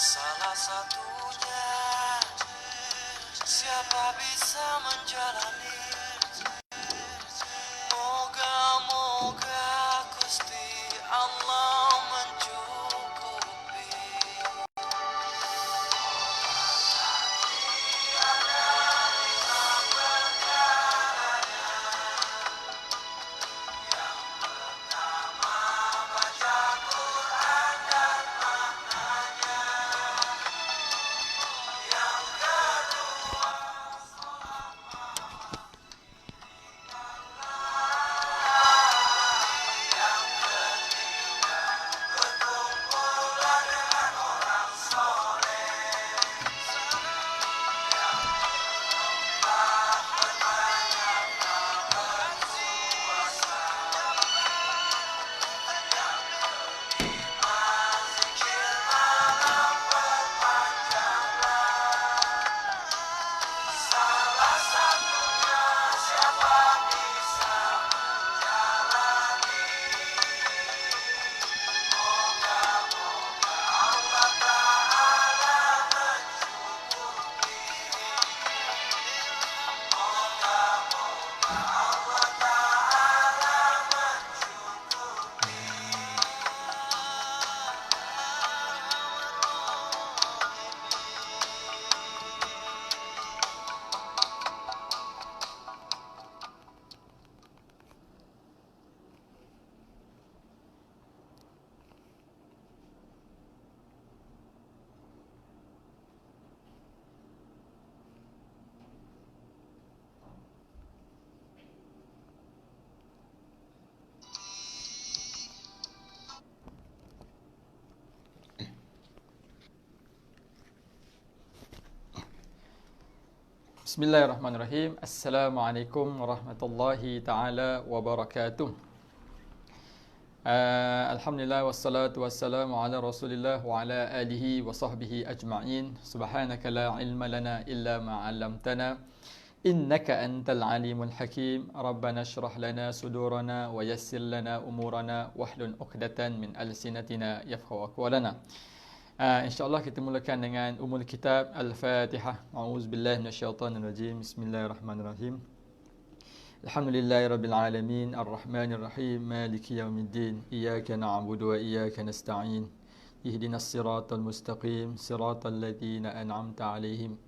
Salah satunya, siapa bisa menjalani? Moga-moga Gusti Allah mencukupi. Bismillahirrahmanirrahim. Assalamualaikum warahmatullahi taala wabarakatuh. Alhamdulillah wassalatu wassalamu ala Rasulillah wa ala alihi wa sahbihi ajma'in. Subhanaka la ilma lana illa ma 'allamtana innaka antal alimul hakim. Rabbana shrah lana sudurana wa yassir lana umurana wahlul 'uqdatan min alsinatina yafqahu qawlana. InsyaAllah kita mulakan dengan umul kitab Al-Fatihah. A'udzubillahi minasyaitanirrajim. Bismillahirrahmanirrahim. Alhamdulillahirabbil alamin, arrahmanirrahim, maliki yaumiddin. Iyyaka na'budu wa iyyaka nasta'in. Ihdinas siratal mustaqim, siratal ladzina an'amta 'alaihim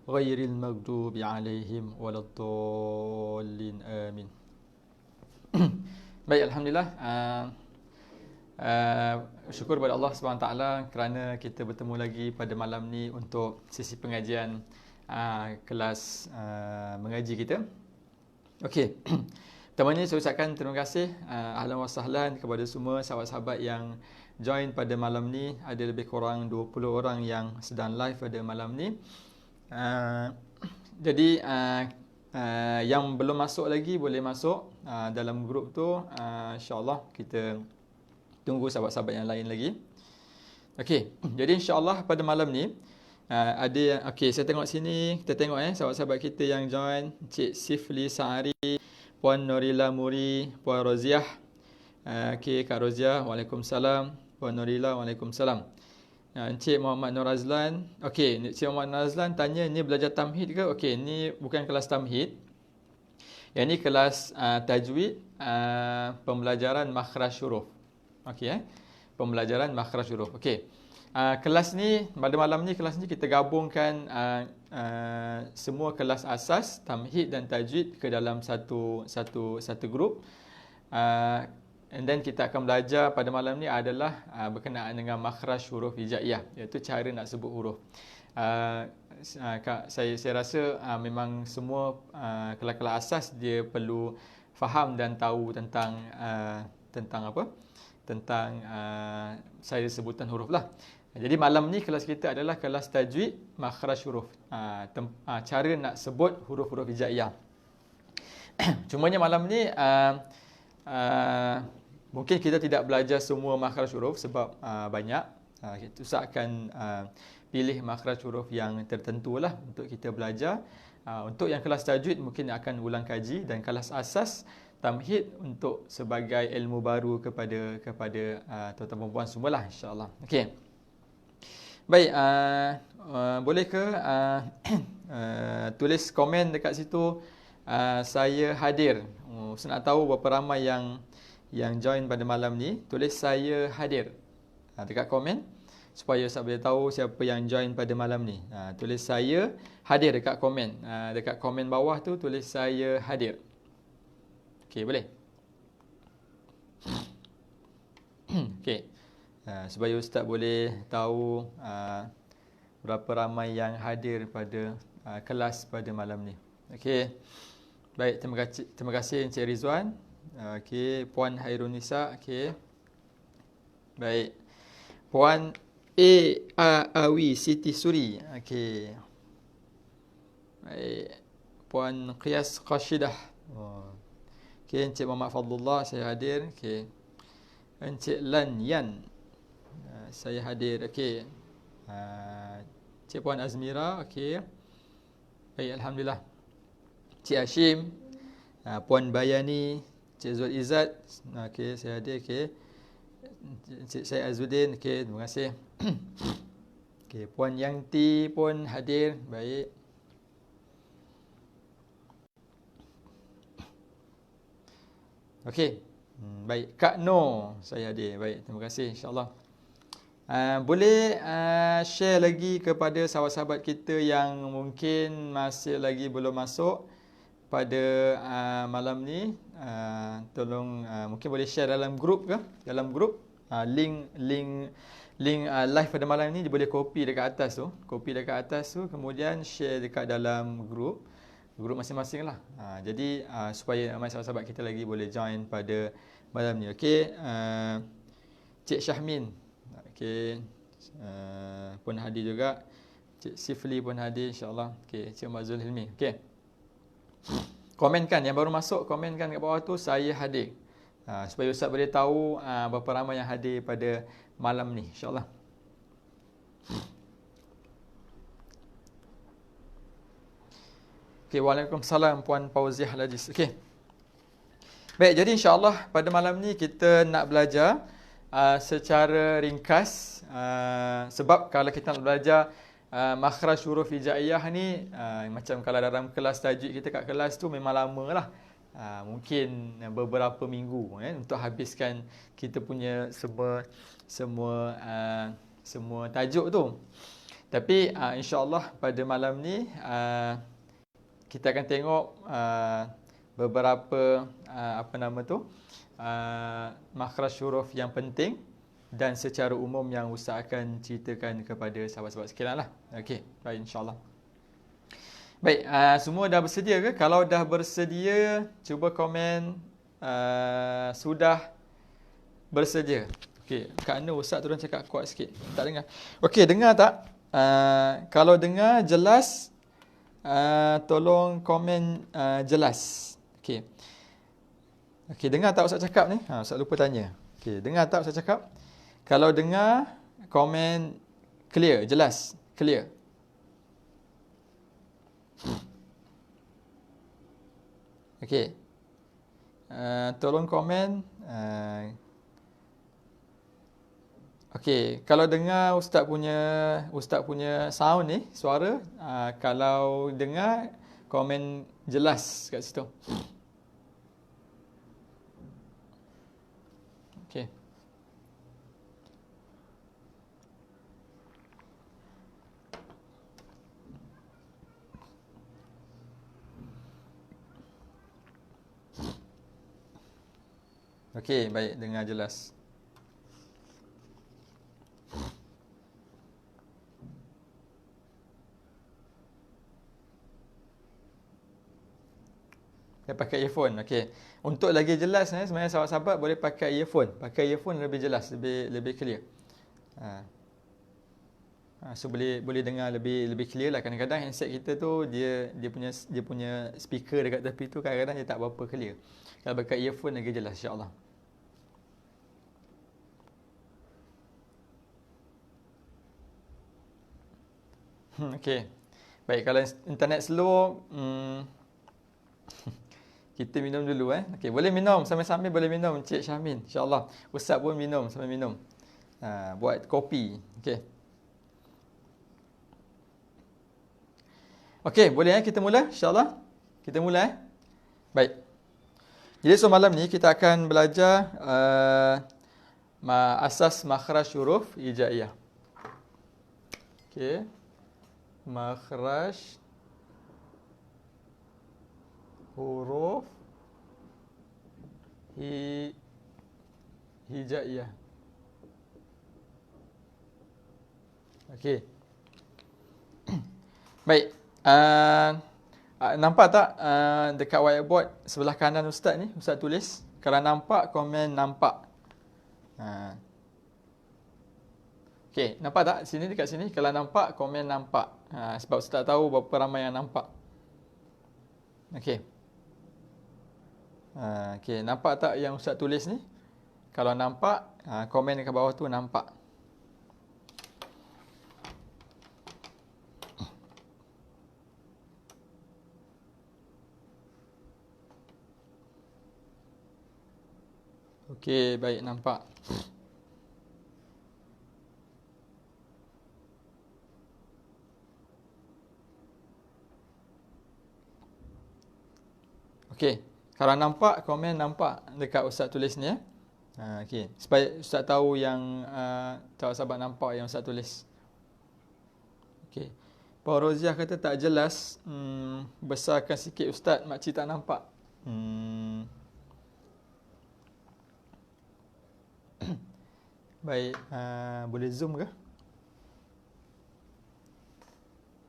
ghairil maghdubi 'alaihim waladdallin. Amin. Baik, alhamdulillah. Syukur kepada Allah SWT kerana kita bertemu lagi pada malam ni untuk sesi pengajian kelas mengaji kita. Okey. Pertamanya saya ucapkan terima kasih ahlan wa sahlan kepada semua sahabat-sahabat yang join pada malam ni. Ada lebih kurang 20 orang yang sedang live pada malam ni. Jadi yang belum masuk lagi boleh masuk dalam grup tu. InsyaAllah kita tunggu sahabat-sahabat yang lain lagi. Okey, jadi insya-Allah pada malam ni ada yang okey, saya tengok sini, kita tengok sahabat-sahabat kita yang join, Cik Sifli Sa'ari, Puan Norila Muri, Puan Roziah. Okey, Kak Roziah, Waalaikumsalam. Puan Norila, Waalaikumsalam. Encik Muhammad Nur Azlan. Okey, Encik Muhammad Nur Azlan tanya ni belajar tamhid ke? Okey, ni bukan kelas tamhid. Yang ni kelas tajwid, pembelajaran makhraj huruf. Okey, pembelajaran makhraj huruf. Okey. Kelas ni pada malam ni kelas ni kita gabungkan semua kelas asas tamhid dan tajwid ke dalam satu grup. And then kita akan belajar pada malam ni adalah berkenaan dengan makhraj huruf hijaiyah, iaitu cara nak sebut huruf. Saya rasa memang semua kelas-kelas asas dia perlu faham dan tahu tentang apa? Tentang saya sebutan huruf lah. Jadi malam ni kelas kita adalah kelas tajwid makhraj huruf. Cara nak sebut huruf-huruf hijaiyah. Cumanya malam ni mungkin kita tidak belajar semua makhraj huruf sebab banyak. Ustaz akan pilih makhraj huruf yang tertentu lah untuk kita belajar. Untuk yang kelas tajwid mungkin akan ulang kaji, dan kelas asas tamhid untuk sebagai ilmu baru kepada tuan-tuan dan puan semualah, insya-Allah. Okey. Baik, boleh ke tulis komen dekat situ, saya hadir. Saya nak tahu berapa ramai yang join pada malam ni. Tulis saya hadir dekat komen supaya Ustaz boleh tahu siapa yang join pada malam ni. Tulis saya hadir dekat komen. Dekat komen bawah tu tulis saya hadir. Okey, boleh? Okey. Supaya Ustaz boleh tahu berapa ramai yang hadir pada kelas pada malam ni. Okey. Baik, terima kasih Encik Rizwan. Okey, Puan Hairunisa, okey. Baik. Puan Awi Siti Suri. Okey. Baik. Puan Qiyas Qashidah. Okey, Encik Muhammad Fadlullah, saya hadir. Okey. Encik Lan Yan, saya hadir. Okey. Cik Puan Azmira, okey. Baik, alhamdulillah. Cik Hashim, Puan Bayani, Cik Zul Izzat, okey, saya hadir. Okey. Cik Syed Azuddin, okey, terima kasih. Okey, Puan Yangti pun hadir. Baik. Okey. Baik, Kak Noh, saya hadir. Baik, terima kasih, insya-Allah. Boleh share lagi kepada sahabat-sahabat kita yang mungkin masih lagi belum masuk pada malam ni. Tolong mungkin boleh share dalam grup ke? Dalam grup link live pada malam ni dia boleh copy dekat atas tu. Copy dekat atas tu, kemudian share dekat dalam grup masing-masing lah. Jadi supaya ramai sahabat-sahabat kita lagi boleh join pada malam ni. Okey, Cik Syahmin, okey, pun hadir juga. Cik Sifli pun hadir, insya-Allah. Okey, Cik Mazul Hilmi. Okey. Komenkan yang baru masuk, komenkan kat bawah tu saya hadir. Supaya Ustaz boleh tahu berapa ramai yang hadir pada malam ni, insya-Allah. Okey, waalaikumsalam Puan Fauziah Lajis. Okey. Baik, jadi insya-Allah pada malam ni kita nak belajar secara ringkas, sebab kalau kita nak belajar makhraj huruf hijaiyah ni, macam kalau dalam kelas tajwid kita kat kelas tu memang lama lah, mungkin beberapa minggu untuk habiskan kita punya semua tajuk tu. Tapi insya-Allah pada malam ni kita akan tengok beberapa makhraj huruf yang penting dan secara umum yang Ustaz akan ceritakan kepada sahabat-sahabat sekalian lah. Okey, baik, insya-Allah. Baik, semua dah bersedia ke? Kalau dah bersedia, cuba komen sudah bersedia. Okey, Kak Nur, Ustaz turun cakap kuat sikit. Tak dengar. Okey, dengar tak? Kalau dengar jelas, tolong komen jelas. Okey. Okey, dengar tak Ustaz cakap ni? Ustaz lupa tanya. Okey, dengar tak Ustaz cakap? Kalau dengar, komen clear, jelas, clear. Okey. Tolong komen. Okey, kalau dengar Ustaz punya sound ni, suara, kalau dengar, komen jelas kat situ. Okey. Okey, baik, dengar jelas. Dia pakai earphone. Okey. Untuk lagi jelas sebenarnya sahabat-sahabat boleh pakai earphone. Pakai earphone lebih jelas, lebih clear. So boleh dengar lebih clear lah. Kadang-kadang handset kita tu dia punya speaker dekat tepi tu kadang-kadang dia tak berapa clear. Kalau pakai earphone lagi jelas, insya-Allah. Okey. Baik, kalau internet slow, kita minum dulu Okey, boleh minum sambil-sambil, boleh minum Encik Syahmin, insya-Allah. Ustaz pun minum sambil minum. Buat kopi. Okey. Okey, boleh kita mula insya-Allah? Kita mula Baik. Jadi semalam ni kita akan belajar asas makhraj huruf hijaiyah. Okey. Makhraj huruf hijaiyah. Okey. Baik. Nampak tak dekat whiteboard sebelah kanan Ustaz ni? Ustaz tulis. Kalau nampak, komen nampak. Okey, nampak tak? Sini dekat sini. Kalau nampak, komen nampak. Sebab Ustaz tahu berapa ramai yang nampak. Okey. Okey, nampak tak yang Ustaz tulis ni? Kalau nampak, komen dekat bawah tu nampak. Okey, baik, nampak. Okey, kalau nampak, komen nampak dekat Ustaz tulis ni ya. Okey, supaya Ustaz tahu yang sahabat nampak yang Ustaz tulis. Okey. Puan Roziah kata tak jelas. Besarkan sikit Ustaz, makcik tak nampak. Baik, boleh zoom ke?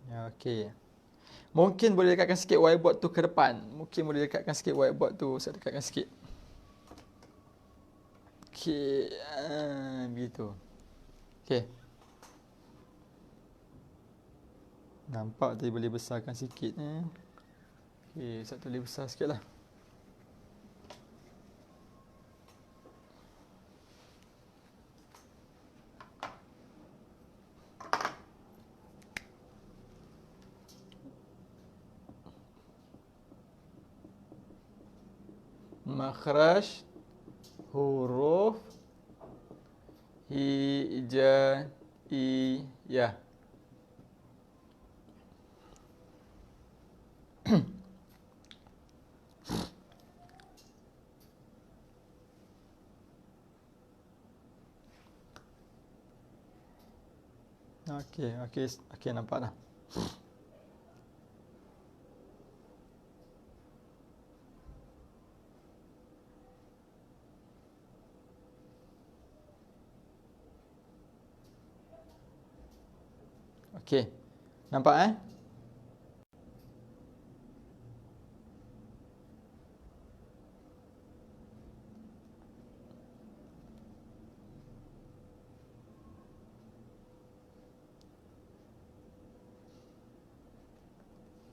Ya, okey. Mungkin boleh dekatkan sikit whiteboard tu ke depan. Mungkin boleh dekatkan sikit whiteboard tu. Saya dekatkan sikit. Okey, begitu. Okey. Nampak tadi boleh besarkan sikit ni. Okey, saya boleh besar sikit lah. Makhraj huruf hijaiyah. Okey, nampak dah. Okey. Nampak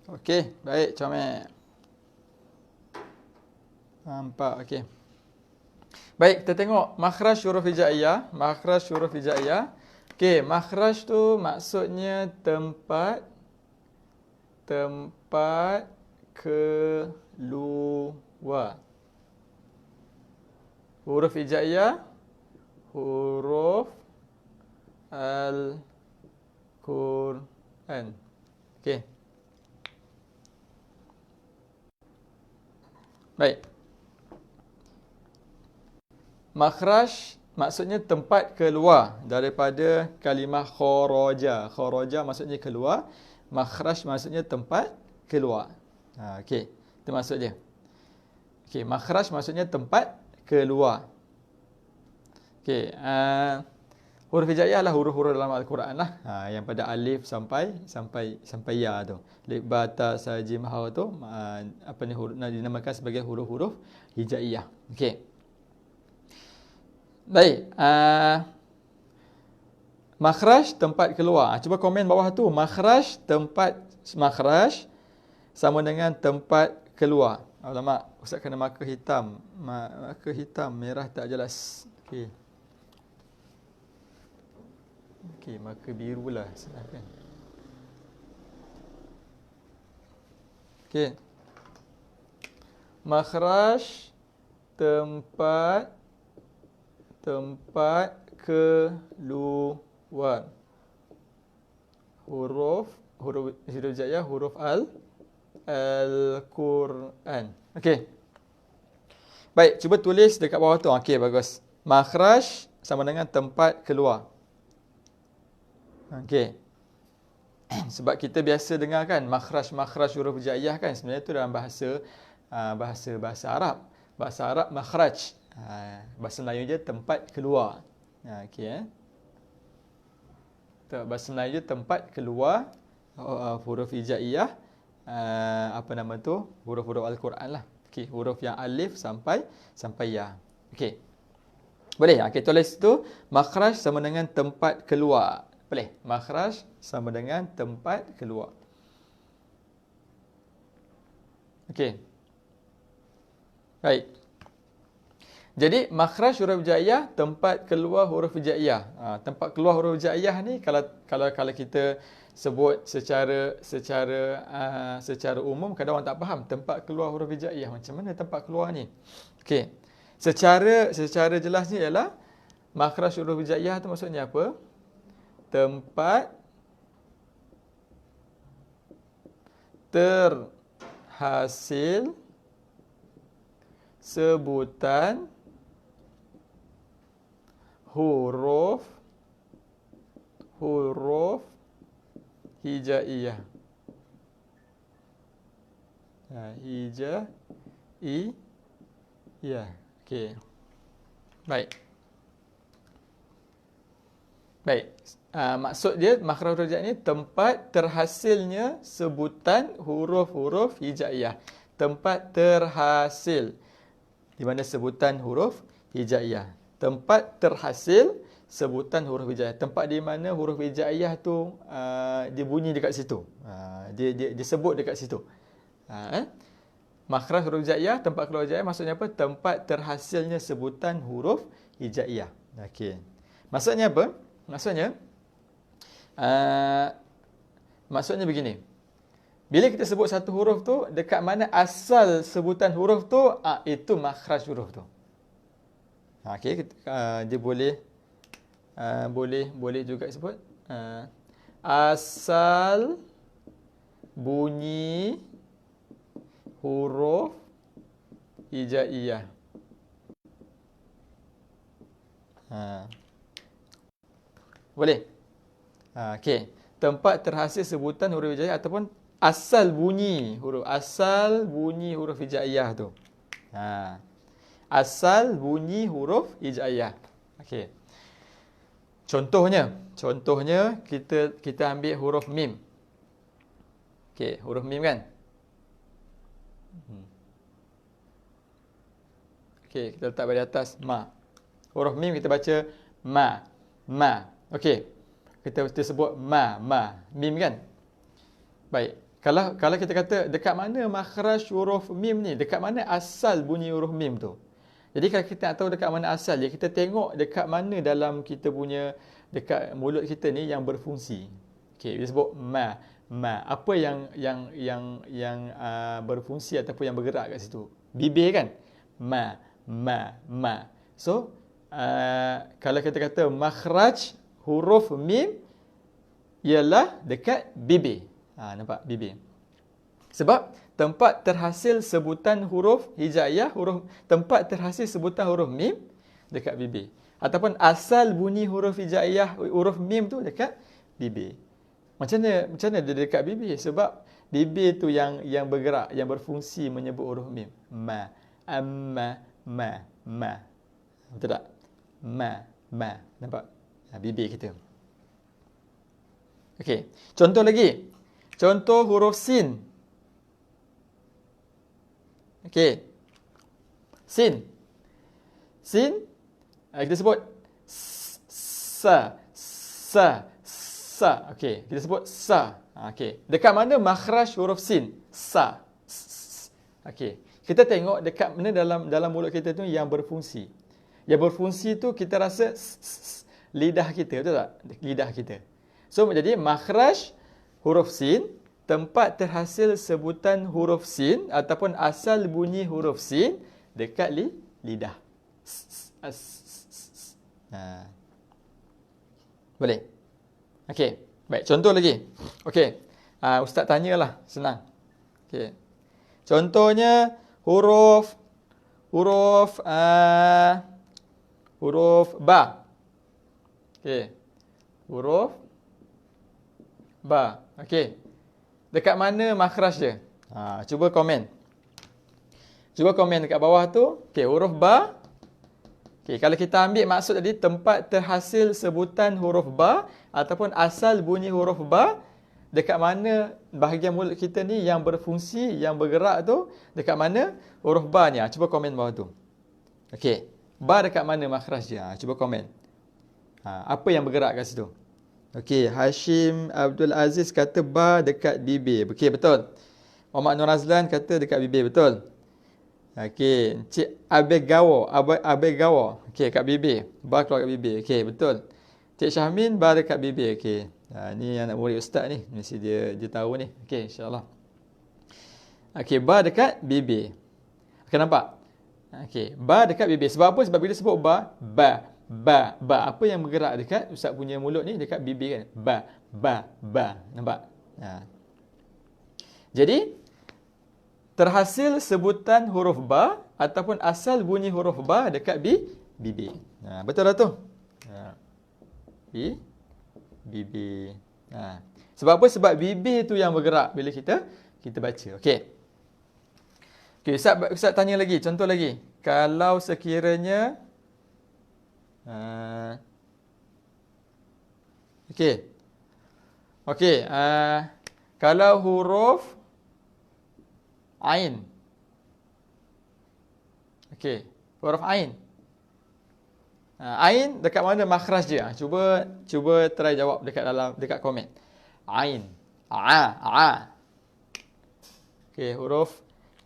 Okey, baik, comel. Nampak, okey. Baik, kita tengok makhraj huruf hijaiyah. Makhraj huruf hijaiyah. Okey, makhraj tu maksudnya tempat keluar. Huruf hijaiyah, huruf Al-Quran. Okey. Baik. Makhraj maksudnya tempat keluar daripada kalimah kharaja. Kharaja maksudnya keluar. Makhraj maksudnya tempat keluar. Okey, itu maksud dia. Okey, makhraj maksudnya tempat keluar. Okey, huruf hijaiyah lah huruf-huruf dalam Al-Quran lah. Yang pada alif sampai ya tu. Alif, ba, ta, sa, jim, ha tu dinamakan sebagai huruf-huruf hijaiyah. Okey. Baik, makhraj tempat keluar. Cuba komen bawah tu. Makhraj sama dengan tempat keluar. Alamak, Ustaz kena marker hitam. Marker hitam, merah tak jelas. Okey. Okey, marker biru lah. Silakan. Okey. Makhraj tempat keluar. Huruf huruf hijaiyah, huruf Al-Quran. Okey. Baik, cuba tulis dekat bawah tu. Okey, bagus. Makhraj sama dengan tempat keluar. Okey. Sebab kita biasa dengar kan makhraj huruf hijaiyah kan, sebenarnya tu dalam bahasa Arab. Bahasa Arab makhraj. Bahasa Melayu je tempat keluar. Okey. Bahasa Melayu tempat keluar huruf hijaiyah, apa nama tu? Huruf-huruf Al-Quran lah. Okey, huruf yang alif sampai ya. Okey. Boleh? Okey, tulis tu makhraj sama dengan tempat keluar. Boleh? Makhraj sama dengan tempat keluar. Okey. Baik. Jadi makhraj huruf hijaiyah, tempat keluar huruf hijaiyah. Tempat keluar huruf hijaiyah ni kalau kita sebut secara umum, kadang orang tak faham tempat keluar huruf hijaiyah. Macam mana tempat keluar ni? Okey. Secara jelasnya ialah makhraj huruf hijaiyah tu maksudnya apa? Tempat terhasil sebutan huruf hijaiyah. Hijaiyah. Okey. Baik. Maksud dia makhraj huruf hijaiyah ni tempat terhasilnya sebutan huruf-huruf hijaiyah. Tempat terhasil, di mana sebutan huruf hijaiyah. Tempat terhasil sebutan huruf hijaiyah. Tempat di mana huruf hijaiyah tu dia bunyi dekat situ. Dia sebut dekat situ. Makhraj huruf hijaiyah, tempat keluar hijaiyah maksudnya apa? Tempat terhasilnya sebutan huruf hijaiyah. Okey. Maksudnya apa? Maksudnya begini. Bila kita sebut satu huruf tu, dekat mana asal sebutan huruf tu, itu makhraj huruf tu. Okey, dia boleh juga sebut asal bunyi huruf hijaiyah. Boleh? Okey. Tempat terhasil sebutan huruf hijaiyah ataupun asal bunyi huruf hijaiyah tu. Asal bunyi huruf hijaiyah. Okey. Contohnya kita ambil huruf mim. Okey, huruf mim kan? Okey, kita letak pada atas ma. Huruf mim kita baca ma. Okey. Kita sebut ma, mim kan? Baik. Kalau kita kata dekat mana makhraj huruf mim ni? Dekat mana asal bunyi huruf mim tu? Jadi kalau kita nak tahu dekat mana asal dia, kita tengok dekat mana dalam kita punya, dekat mulut kita ni yang berfungsi. Okey, kita sebut ma. Apa yang berfungsi ataupun yang bergerak kat situ? Bibir kan? Ma. So, kalau kita kata makhraj huruf mim ialah dekat bibir. Nampak? Bibir. Sebab tempat terhasil sebutan huruf hijaiyah, tempat terhasil sebutan huruf mim dekat bibir. Ataupun asal bunyi huruf hijaiyah, huruf mim tu dekat bibir. Macam mana dia dekat bibir? Sebab bibir tu yang bergerak, yang berfungsi menyebut huruf mim. Ma. Betul tak? Ma. Nampak? Bibir kita. Okey. Contoh lagi. Contoh huruf sin. Okey. Sin. Kita sebut sa. Okey, kita sebut sa. Okey. Dekat mana makhraj huruf sin? Sa. Okey. Kita tengok dekat mana dalam mulut kita tu yang berfungsi. Yang berfungsi tu kita rasa lidah kita, betul tak? Lidah kita. So jadi makhraj huruf sin, tempat terhasil sebutan huruf sin ataupun asal bunyi huruf sin dekat lidah. Boleh? Okey. Baik, contoh lagi. Okey. Ustaz tanyalah, senang. Okey. Contohnya huruf ba. Okey. Huruf ba. Okey. Dekat mana makhraj dia? Cuba komen. Cuba komen dekat bawah tu. Okey, huruf ba. Okey, kalau kita ambil maksud tadi tempat terhasil sebutan huruf ba ataupun asal bunyi huruf ba, dekat mana bahagian mulut kita ni yang berfungsi, yang bergerak tu, dekat mana huruf ba ni? Cuba komen bawah tu. Okey, ba dekat mana makhraj dia? Cuba komen. Apa yang bergerak kat situ? Okey, Hashim Abdul Aziz kata ba dekat bibir. Okey, betul. Muhammad Nur Azlan kata dekat bibir, betul. Okey, Cik Abegawa. Okey, kat bibir. Ba keluar kat bibir. Okey, betul. Cik Syahmin ba dekat bibir. Okey. Ni anak murid ustaz ni. Mesti dia tahu ni. Okey, insya-Allah. Okey, ba dekat bibir. Okey, nampak? Okey, ba dekat bibir. Sebab apa? Sebab bila sebut ba. Apa yang bergerak dekat ustaz punya mulut ni dekat bibir kan? Ba. Nampak? Jadi terhasil sebutan huruf ba ataupun asal bunyi huruf ba dekat bibir. Betul lah tu. Bibir. Sebab apa? Sebab bibir tu yang bergerak bila kita baca. Okey. Okey, Ustaz tanya lagi, contoh lagi. Kalau sekiranya Okey, kalau huruf Ain. Okey, huruf Ain. Ain dekat mana makhraj dia? Cuba try jawab dekat komen. Ain. Okey, huruf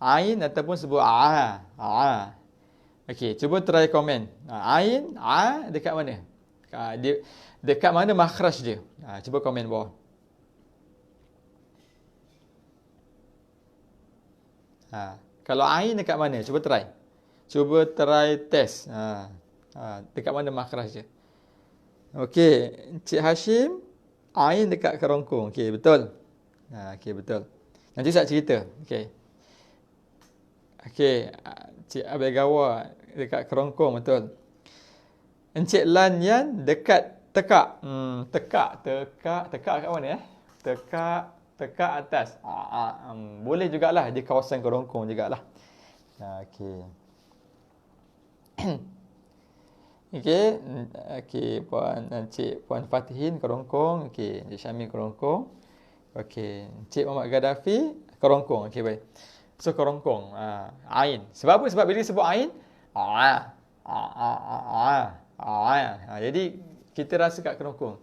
Ain ataupun sebut Okey, cuba try komen. Ain, dekat mana? Dekat mana makhraj dia? Cuba komen bawah. Kalau ain dekat mana? Cuba try. Cuba try test. Dekat mana makhraj dia? Okey, Cik Hashim, ain dekat kerongkong. Okey, betul. Okey, betul. Nanti saya cerita. Okey, Cik Abegawa dekat kerongkong, betul. Encik Lan Yan dekat tekak. Tekak kat mana Tekak atas. Boleh jugalah di kawasan kerongkong jugalah. Okey. Okey, Puan Fatihin kerongkong. Okey, Encik Syamil kerongkong. Okey, Encik Muhammad Gaddafi kerongkong. Okey, baik. So kerongkong, ain. Sebab apa? Sebab bila sebut ain, jadi kita rasa kat kerongkong.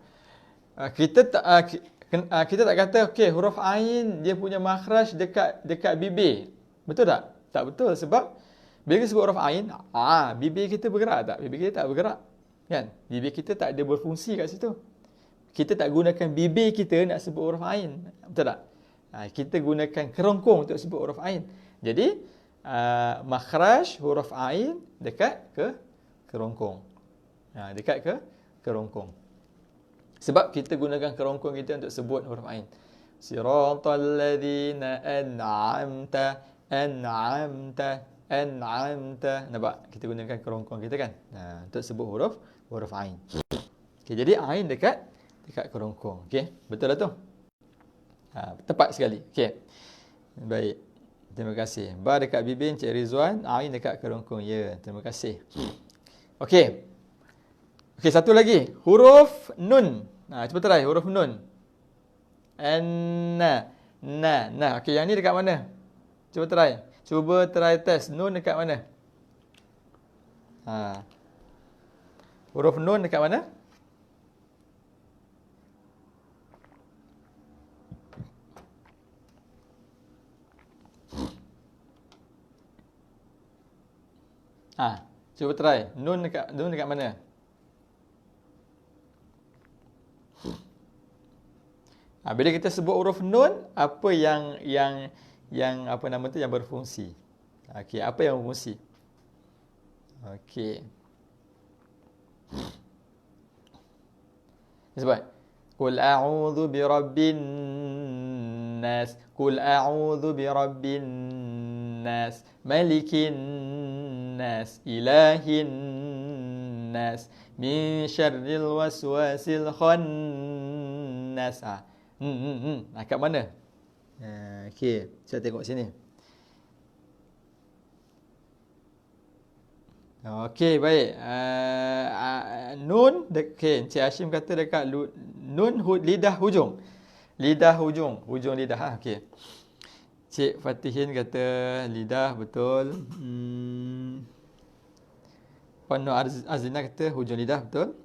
Kita tak kata okey, huruf ain dia punya makhraj dekat bibir. Betul tak? Tak betul, sebab bila kita sebut huruf ain, bibir kita bergerak tak? Bibir kita tak bergerak. Kan? Bibir kita tak ada berfungsi kat situ. Kita tak gunakan bibir kita nak sebut huruf ain. Betul tak? Kita gunakan kerongkong untuk sebut huruf ain. Jadi makhraj huruf ain dekat ke kerongkong. Dekat ke kerongkong. Sebab kita gunakan kerongkong kita untuk sebut huruf ain. Siratal ladzina an'amta. Nampak? Kita gunakan kerongkong kita kan? Untuk sebut huruf ain. Okey, jadi ain dekat kerongkong. Okey, betul lah tu. Tepat sekali. Okey. Baik. Terima kasih. Ba dekat bibir Encik Rizwan, ain dekat kerongkong. Ya, terima kasih. Okey. Okey, satu lagi. Huruf nun. Cuba try huruf nun. Na. Okey, yang ni dekat mana? Cuba try test. Nun dekat mana? Huruf nun dekat mana? Cuba try. Nun dekat mana? Bila kita sebut huruf nun, apa yang apa nama tu yang berfungsi? Okey, apa yang berfungsi? Okey. Sebab qul a'udzu birabbin nas, qul a'udzu birabbin nas, malikin nas, ilahin nas, min syarril waswasil khannas. Kat mana? Okey, saya tengok sini. Okey, baik. Nun, okey, Encik Hashim kata dekat nun lidah hujung. Lidah hujung, hujung lidah. Okey. Cik Fatihin kata lidah betul. Puan Nur Azlina kata hujung lidah betul.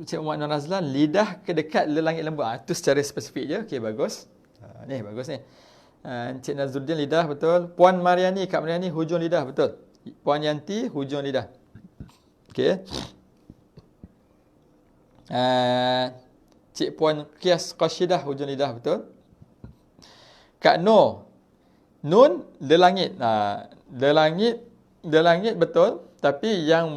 Cik Muhammad Nur Azlan, lidah ke dekat lelangit lembut. Itu secara spesifik je. Okey, bagus. Ni bagus ni. Encik Nazruddin lidah betul. Puan Mariani, Kak Mariani hujung lidah betul. Puan Yanti hujung lidah. Okey. Cik Puan Qiyas Qashidah hujung lidah betul. Kak Nur, nun lelangit. Lelangit betul, tapi yang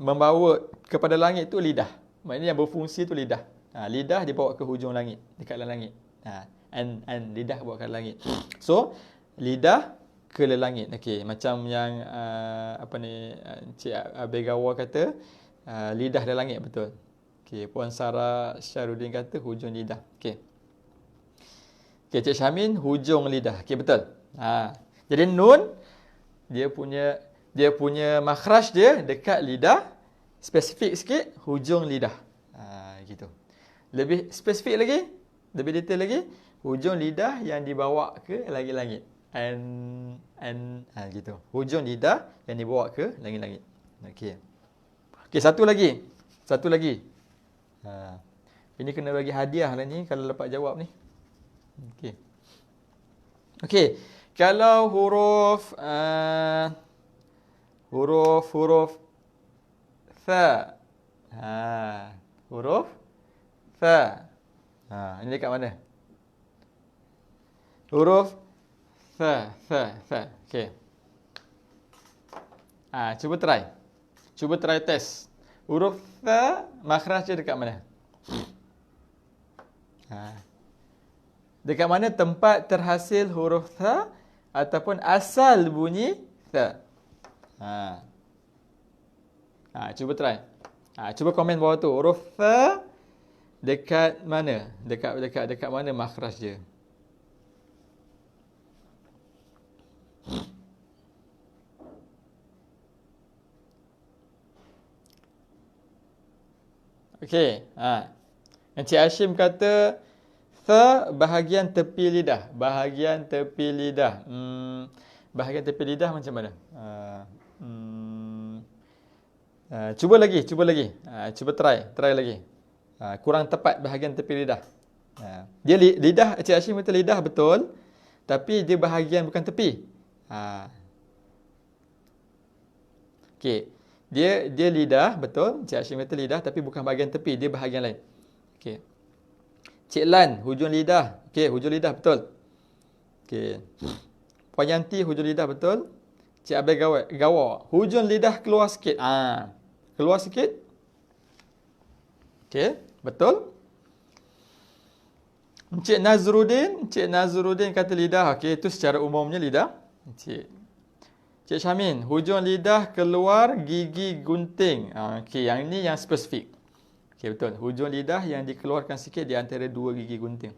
membawa kepada langit tu lidah. Maknanya yang berfungsi tu lidah. Lidah dibawa ke hujung langit, dekat langit. And lidah bawa ke langit. So, lidah ke langit. Okey, macam yang Encik Abegawa kata, lidah dan langit betul. Okey, Puan Sarah Syarudin kata hujung lidah. Okey. Okey, Cik Syamin hujung lidah. Okey, betul. Jadi nun dia punya makhraj dia dekat lidah, spesifik sikit hujung lidah. Gitu. Lebih spesifik lagi, lebih detail lagi, hujung lidah yang dibawa ke langit-langit. Gitu. Hujung lidah yang dibawa ke langit-langit. Okey. Okey, satu lagi. Ini kena bagi hadiah lah ni kalau dapat jawab ni. Okey. Okey. Kalau huruf fa. Huruf fa. Ini dekat mana? Huruf fa. Okey. Cuba try test. Huruf fa makhraj dia dekat mana? Dekat mana tempat terhasil huruf fa ataupun asal bunyi fa? Cuba try. Cuba komen bawah tu. Huruf fa dekat mana? Dekat mana makhraj dia? Okey. Encik Hashim kata fa bahagian tepi lidah. Bahagian tepi lidah macam mana? Cuba lagi. Cuba try lagi. Kurang tepat bahagian tepi lidah. Dia lidah, Encik Hashim kata lidah betul, tapi dia bahagian bukan tepi. Okey. Dia lidah betul, Encik Hashim kata lidah tapi bukan bahagian tepi, dia bahagian lain. Okey. Cik Lan, hujung lidah. Okey, hujung lidah betul. Okey. Puan Yanti, hujung lidah betul. Cik Abel Gawa, hujung lidah keluar sikit. Keluar sikit. Okey, betul. Encik Nazruddin kata lidah. Okey, itu secara umumnya lidah. Cik Syamin, hujung lidah keluar gigi gunting. Okey, yang ini yang spesifik. Okey, betul. Hujung lidah yang dikeluarkan sikit di antara dua gigi gunting.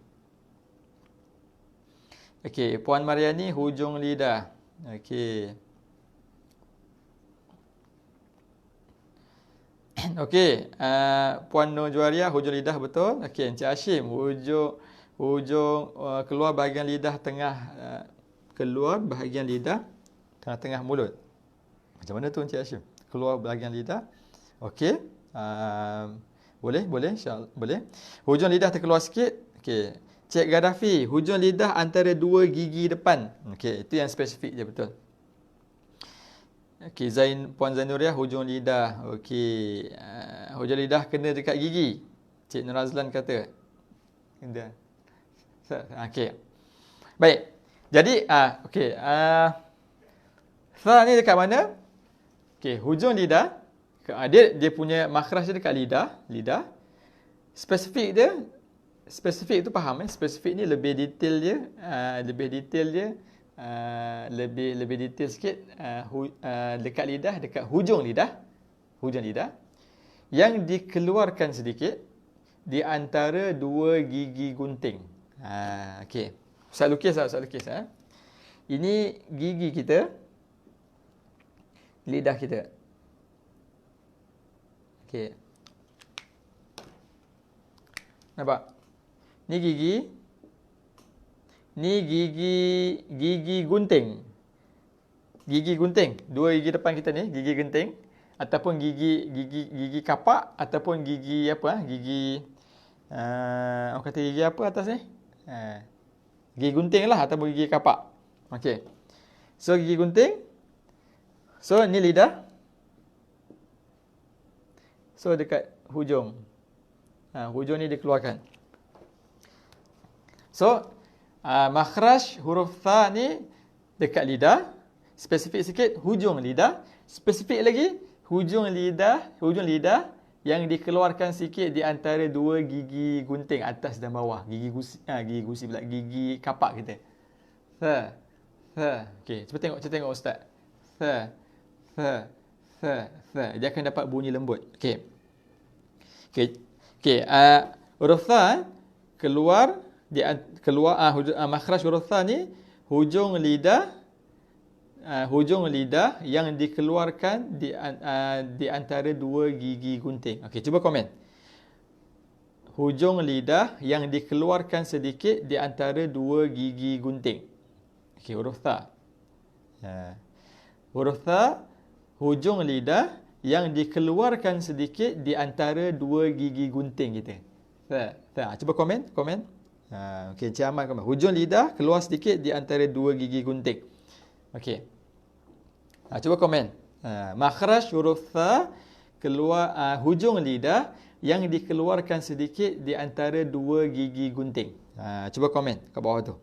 Okey, Puan Mariani, hujung lidah. Okey. Okey, Puan Nur Juwaria, hujung lidah betul. Okey, Encik Hashim, hujung keluar bahagian lidah tengah, keluar bahagian lidah tengah-tengah mulut. Macam mana tu Encik Hashim? Keluar bahagian lidah. Okey. Boleh, insya-Allah boleh. Hujung lidah terkeluar sikit. Okey. Cik Gaddafi, hujung lidah antara dua gigi depan. Okey, itu yang spesifik je betul. Okey, Puan Zainuria, hujung lidah. Okey. Hujung lidah kena dekat gigi. Cik Nur Azlan kata. Okey. Baik. Jadi okey, fa ni dekat mana? Okey, hujung lidah. Dia punya makhraj dia dekat lidah. Spesifik dia spesifik tu faham spesifik ni lebih detail dia, lebih detail sikit, dekat lidah, dekat hujung lidah yang dikeluarkan sedikit di antara dua gigi gunting. Okey. Ustaz lukis. Ini gigi kita, lidah kita. Okey. Nampak? Ni gigi gunting. Gigi gunting. Dua gigi depan kita ni, gigi gunting ataupun gigi kapak ataupun gigi apa? Gigi orang kata gigi apa atas ni? Gigi gunting lah ataupun gigi kapak. Okey. So gigi gunting. So ni lidah. So dekat hujung. Hujung ni dikeluarkan. So makhraj huruf tha ni dekat lidah, spesifik sikit hujung lidah, spesifik lagi hujung lidah yang dikeluarkan sikit di antara dua gigi gunting atas dan bawah, gigi kapak kita. Tha. Okey, cuba tengok ustaz. Tha. Dia akan dapat bunyi lembut. Okey. Huruf tha keluar makhraj huruf tha ni hujung lidah yang dikeluarkan di antara dua gigi gunting. Okey, cuba komen. Hujung lidah yang dikeluarkan sedikit di antara dua gigi gunting. Okey, huruf tha. Huruf tha, hujung lidah yang dikeluarkan sedikit di antara dua gigi gunting kita. Tha. Cuba komen. Okey, Encik Ahmad komen. Hujung lidah keluar sedikit di antara dua gigi gunting. Okey. Cuba komen. Makhraj huruf tha keluar hujung lidah yang dikeluarkan sedikit di antara dua gigi gunting. Cuba komen kat bawah tu.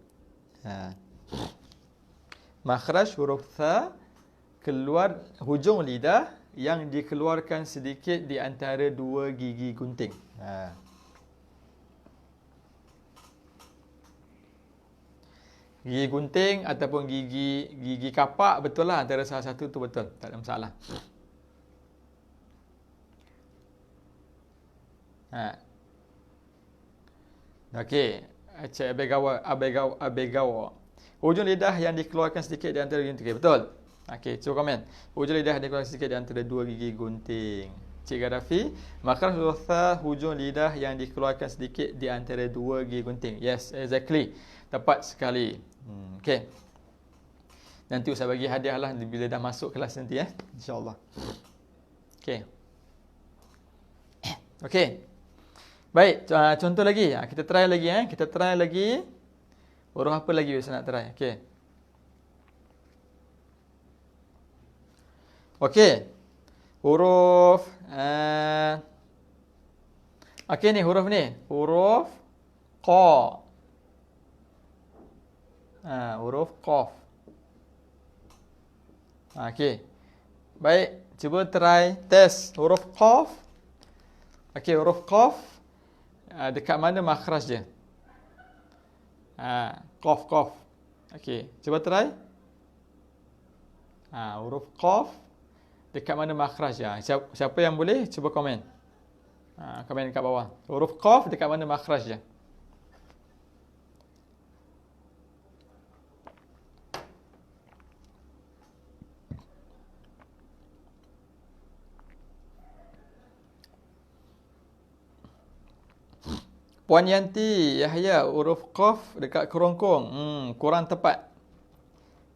Makhraj huruf tha keluar hujung lidah yang dikeluarkan sedikit di antara dua gigi gunting. Gigi gunting ataupun gigi kapak, betul lah, antara salah satu tu betul, tak ada masalah. Okey, Encik Abegawa. Hujung lidah yang dikeluarkan sedikit di antara gigi gunting, betul. Okey, cuba komen. Hujung lidah yang dikeluarkan sedikit di antara dua gigi gunting. Cik Gaddafi, makhraj huruf tha hujung lidah yang dikeluarkan sedikit di antara dua gigi gunting. Yes, exactly. Tepat sekali. Okey. Nanti Ustaz bagi hadiah lah bila dah masuk kelas nanti InsyaAllah. Okey. Okey. Baik, contoh lagi. Kita try lagi. Huruf apa lagi Ustaz nak try? Okey. Okey. Huruf okey ni huruf ni. Huruf qa. Huruf qaf. Okey. Baik, cuba try test huruf qaf. Okey, huruf qaf dekat mana makhraj dia? Qaf. Okey, cuba try. Huruf qaf dekat mana makhraj dia? Siapa yang boleh cuba komen. Komen dekat bawah. Huruf qaf dekat mana makhraj dia? Puan Yanti, Yahya, huruf qaf dekat kerongkong. Kurang tepat.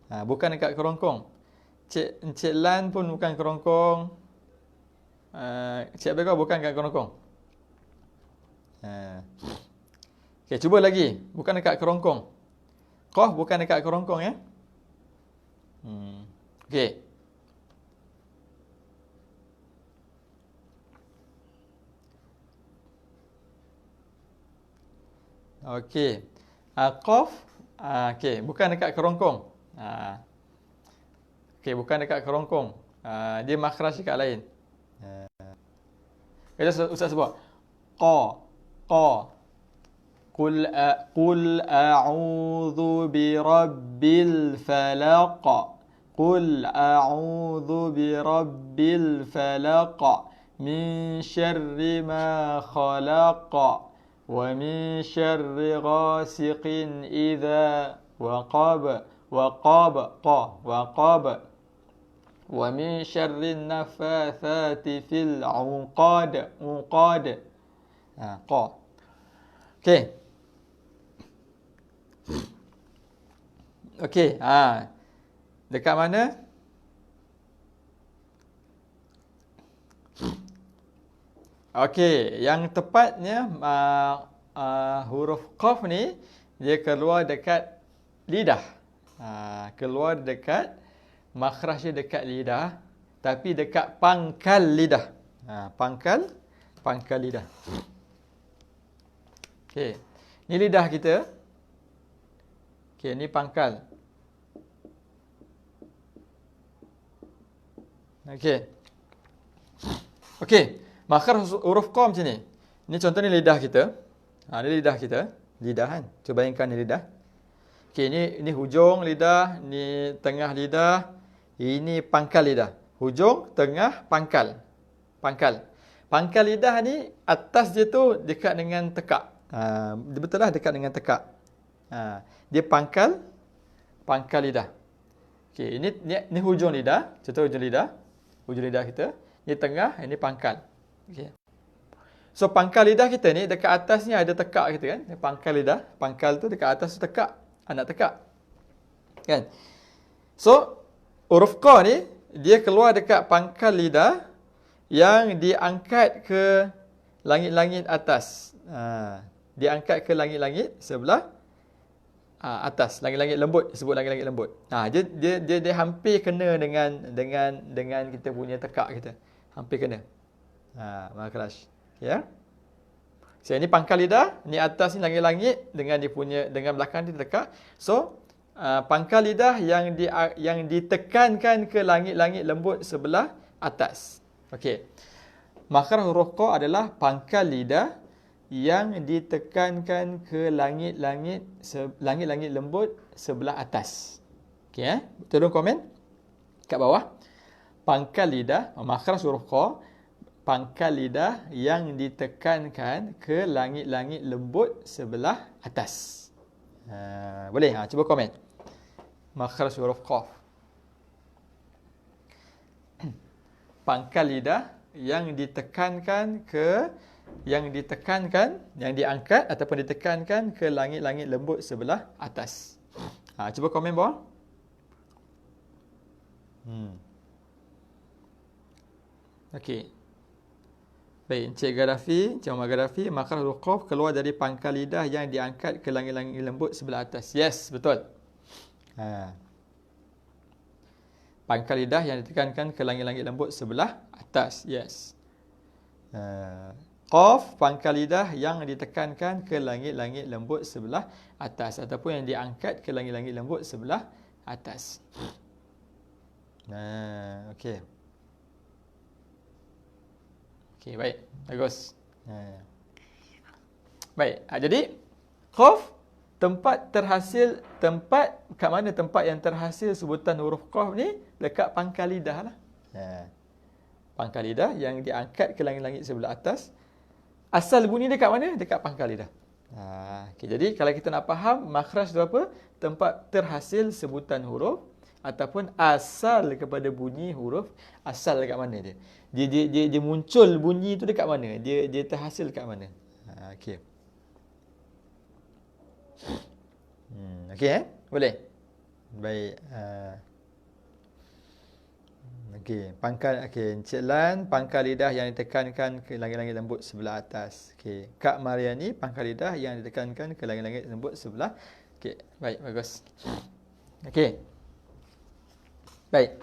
Bukan dekat kerongkong. Encik Lan pun bukan kerongkong. Cik Abega bukan dekat kerongkong. Okey, cuba lagi. Bukan dekat kerongkong. Qaf bukan dekat kerongkong Okey. Okey. Qaf okey, bukan dekat kerongkong. Okey, bukan dekat kerongkong. Dia makhraj dekat lain. Ustaz sebut qa. قل أعوذ برب الفلق قل أعوذ برب الفلق من شر ما خلق ومن شر غاسق إذا وقب ومن شر النفاثات في العقد قا. Okey. Okey, dekat mana? Okey, yang tepatnya huruf qaf ni dia keluar dekat lidah. Keluar dekat makhraj dia dekat lidah, tapi dekat pangkal lidah. Pangkal lidah. Okey. Ni lidah kita. Okey, ni pangkal. Okey. Okey, makhraj huruf qa macam ni. Ni contoh ni lidah kita. Ni lidah kita. Lidah kan. Cuba bayangkan ni lidah. Okey, ni hujung lidah, ni tengah lidah, ini pangkal lidah. Hujung, tengah, pangkal. Pangkal lidah ni atas dia tu dekat dengan tekak. Betul lah, dekat dengan tekak. Dia pangkal lidah. Okey, ini hujung lidah, contoh hujung lidah kita. Ini tengah, ini pangkal. Okey. So pangkal lidah kita ni dekat atas ni ada tekak kita kan. Pangkal lidah, pangkal tu dekat atas tu tekak, anak tekak. Kan? So huruf qa ni dia keluar dekat pangkal lidah yang diangkat ke langit-langit atas. Diangkat ke langit-langit sebelah atas, langit-langit lembut, disebut langit-langit lembut. Dia hampir kena dengan kita punya tekak kita. Hampir kena. Makhraj. Ya. So ini pangkal lidah, ni atas ni langit-langit dengan dia punya dengan belakang dia tekak. So pangkal lidah yang ditekankan ke langit-langit lembut sebelah atas. Okey. Makhraj huruf qa adalah pangkal lidah yang ditekankan ke langit-langit lembut sebelah atas. Okey, tolong komen kat bawah. Pangkal lidah, makhraj huruf qa, pangkal lidah yang ditekankan ke langit-langit lembut sebelah atas. Boleh? Cuba komen. Makhraj huruf qaf. Pangkal lidah yang ditekankan, yang diangkat ataupun ditekankan ke langit-langit lembut sebelah atas. Cuba komen bawah. Okey. Baik, Encik Gaddafi, Encik Muhammad Gaddafi, makhraj huruf qaf keluar dari pangkal lidah yang diangkat ke langit-langit lembut sebelah atas. Yes, betul. Pangkal lidah yang ditekankan ke langit-langit lembut sebelah atas. Yes. Qaf, pangkal lidah yang ditekankan ke langit-langit lembut sebelah atas ataupun yang diangkat ke langit-langit lembut sebelah atas. Okey. Okey, baik. Bagus. Baik. Jadi qaf tempat kat mana tempat yang terhasil sebutan huruf qaf ni? Dekat pangkal lidah lah. Pangkal lidah yang diangkat ke langit-langit sebelah atas. Asal bunyi dia kat mana? Dekat pangkal lidah. Okay, jadi kalau kita nak faham makhraj tu apa? Tempat terhasil sebutan huruf ataupun asal kepada bunyi huruf, asal dekat mana dia? Dia muncul bunyi tu dekat mana? Dia terhasil dekat mana? Okey. Okey Boleh. Baik. Okey, Encik Lan, pangkal lidah yang ditekankan ke langit-langit lembut sebelah atas. Okey, Kak Mariani, pangkal lidah yang ditekankan ke langit-langit lembut sebelah. Okey, baik, bagus. Okey. Baik.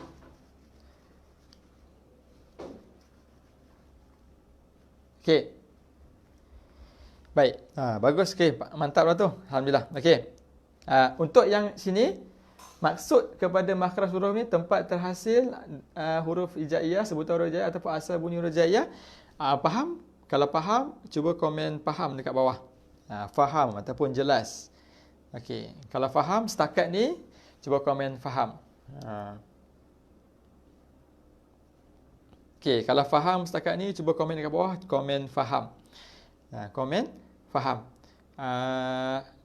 Okey. Baik. Bagus. Okey, mantap lah tu. Alhamdulillah. Okey. Untuk yang sini, maksud kepada makhraj huruf ni tempat terhasil huruf hijaiyah, sebutan huruf hijaiyah ataupun asal bunyi huruf hijaiyah. Faham? Kalau faham, cuba komen faham dekat bawah. Faham ataupun jelas. Okey, kalau faham setakat ni, cuba komen faham. Okey, kalau faham setakat ni, cuba komen dekat bawah, komen faham. Komen faham.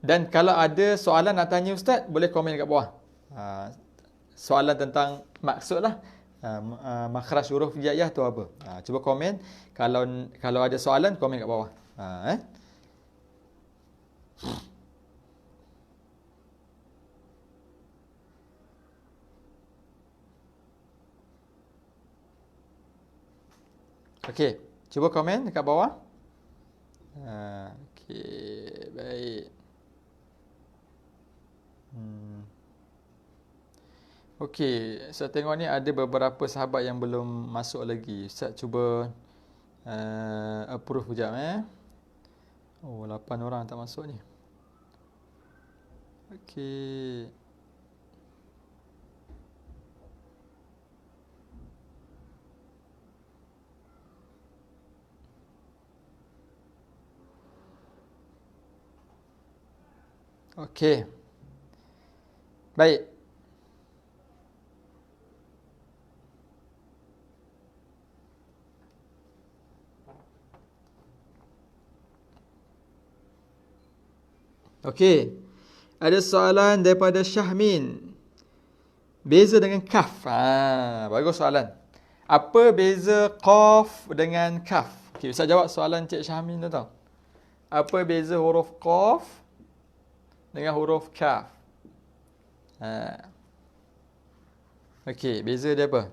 Dan kalau ada soalan nak tanya Ustaz, boleh komen dekat bawah. Soalan tentang maksud lah. Makhraj huruf hijaiyah tu apa? Cuba komen. Kalau ada soalan, komen kat bawah. Okey, cuba komen dekat bawah. Okey, baik. Okey, saya tengok ni ada beberapa sahabat yang belum masuk lagi. Ustaz cuba approve sekejap Oh, 8 orang tak masuk ni. Okey. Okey. Baik. Okey. Ada soalan daripada Syahmin. Beza dengan kaf. Bagus soalan. Apa beza qaf dengan kaf? Okey, Ustaz jawab soalan Cik Syahmin tu tau. Apa beza huruf qaf dengan huruf kaf? Okey, beza dia apa?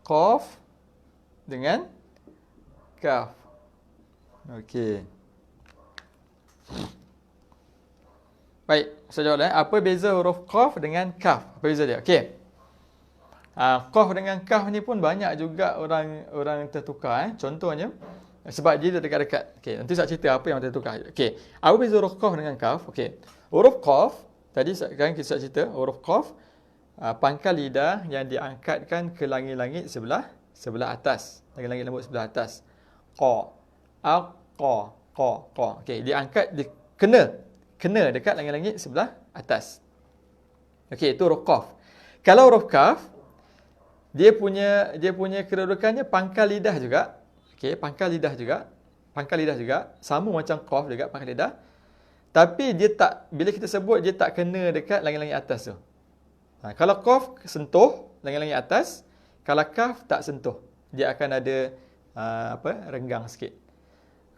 Qaf dengan kaf. Okey. Baik, saya jawab apa beza huruf qaf dengan kaf? Apa beza dia? Okey. Qaf dengan kaf ni pun banyak juga orang tertukar. Contohnya, sebab dia dekat-dekat. Okey, nanti saya cerita apa yang tertukar. Okey, apa beza huruf qaf dengan kaf? Okey, huruf qaf, tadi sekarang kita cerita, huruf qaf, pangkal lidah yang diangkatkan ke langit-langit sebelah atas. Langit-langit lembut sebelah atas. Qa, qa. Okey, diangkat, kena dekat langit-langit sebelah atas. Okey, itu huruf qaf. Kalau huruf kaf, dia punya kedudukannya pangkal lidah juga. Okey, pangkal lidah juga sama macam qaf juga pangkal lidah. Tapi dia tak, bila kita sebut dia tak kena dekat langit-langit atas tu. Kalau qaf sentuh langit-langit atas, kalau kaf tak sentuh. Dia akan ada renggang sikit.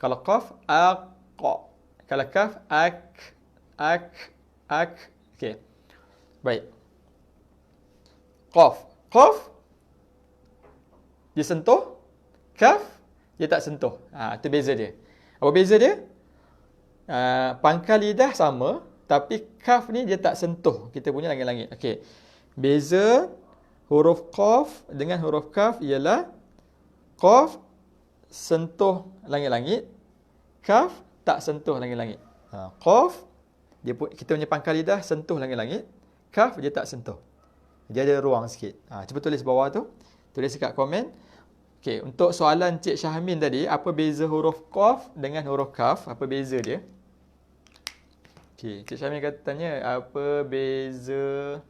Kalau qaf qa. Kalau kaf ak. Okey. Baik. Qaf dia sentuh, kaf dia tak sentuh. Itu beza dia. Apa beza dia? Pangkal lidah sama, tapi kaf ni dia tak sentuh kita punya langit-langit. Okey. Beza huruf qaf dengan huruf kaf ialah qaf sentuh langit-langit, kaf tak sentuh langit-langit. Qaf kita punya pangkal lidah sentuh langit-langit, kaf dia tak sentuh. Dia ada ruang sikit. Cuba tulis bawah tu. Tulis dekat komen. Okey, untuk soalan Cik Syahmin tadi, apa beza huruf qaf dengan huruf kaf? Apa beza dia? Okey, Cik Syahmin tanya apa beza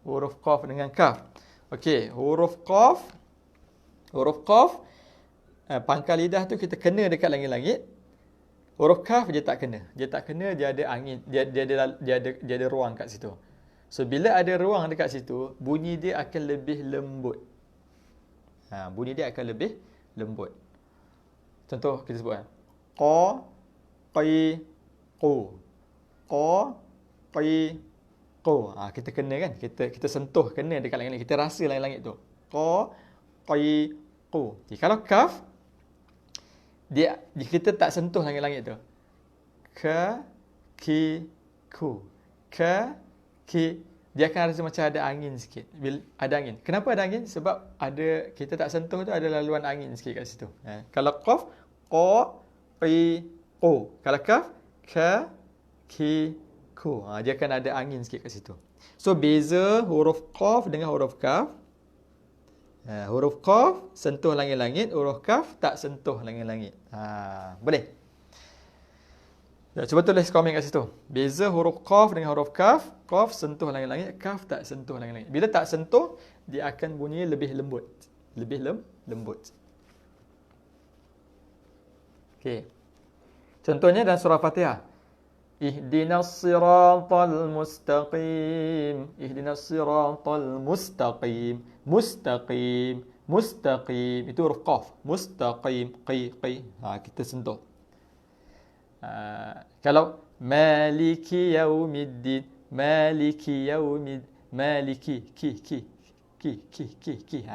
huruf qaf dengan kaf? Okey, huruf qaf pangkal lidah tu kita kena dekat langit-langit. Huruf kaf dia tak kena. Dia ada angin, dia ada ruang kat situ. So bila ada ruang dekat situ, bunyi dia akan lebih lembut. Bunyi dia akan lebih lembut. Contoh kita sebut qa, qi, qu. Qa, qi, qu. Kita kena kan? Kita sentuh kena dekat langit-langit. Kita rasa langit-langit tu. Qa, qi, qu. Kalau kaf, kita tak sentuh langit-langit tu. Ka, ki, ku. Ka, ki. Dia akan rasa macam ada angin sikit. Bila ada angin. Kenapa ada angin? Sebab kita tak sentuh tu ada laluan angin sikit kat situ. Kalau qaf, qa, qi, qu. Kalau kaf, ka, ki, ku. Dia akan ada angin sikit kat situ. So beza huruf qaf dengan huruf kaf. Huruf qaf sentuh langit-langit, huruf kaf tak sentuh langit-langit. Boleh? Ya, cuba tulis komen kat situ. Beza huruf qaf dengan huruf kaf. Qaf sentuh langit-langit, kaf tak sentuh langit-langit. Bila tak sentuh, dia akan bunyi lebih lembut. Lebih lembut. Okey. Contohnya dalam surah Fatihah. Ihdinas siratal mustaqim. Ihdinas siratal mustaqim. Mustaqim. Mustaqim. Itu huruf qaf. Mustaqim. Qi. Kita sentuh. Kalau maliki yaumiddin, maliki maliki ki.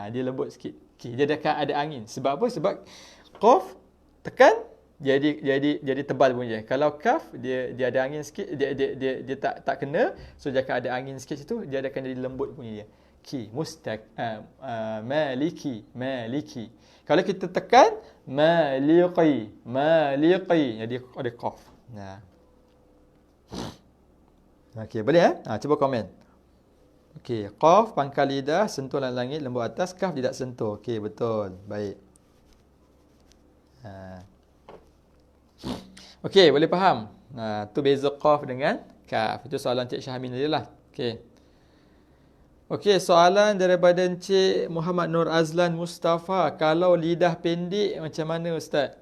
Dia lembut sikit. Dia dekat ada angin. Sebab apa? Sebab qaf tekan jadi tebal bunyi dia. Kalau kaf dia ada angin sikit, dia tak kena, so dia akan ada angin sikit situ, dia akan jadi lembut bunyi dia. Ki maliki. Kalau kita tekan maliqi, jadi ada qaf. Nah. Okey, boleh cuba komen. Okey, qaf pangkal lidah, sentuh langit, lembut atas, kaf tidak sentuh. Okey, betul. Baik. Okey, boleh faham. Tu beza qaf dengan kaf. Itu soalan Cik Syahmin tadi lah. Okey, soalan daripada Encik Muhammad Nur Azlan Mustafa. Kalau lidah pendek macam mana Ustaz?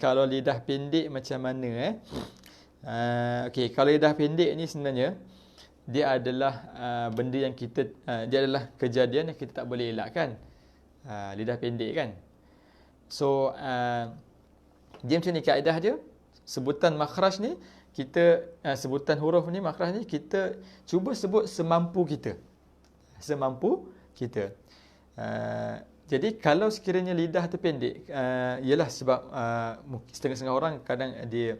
Kalau lidah pendek macam mana okey, kalau lidah pendek ni sebenarnya dia adalah benda yang kita dia adalah kejadian yang kita tak boleh elakkan. Lidah pendek kan. So dia macam ni kaedah dia. Sebutan makhraj ni kita sebutan huruf ni makhraj ni kita cuba sebut semampu kita. Jadi kalau sekiranya lidah tu pendek, ialah sebab setengah-setengah orang kadang dia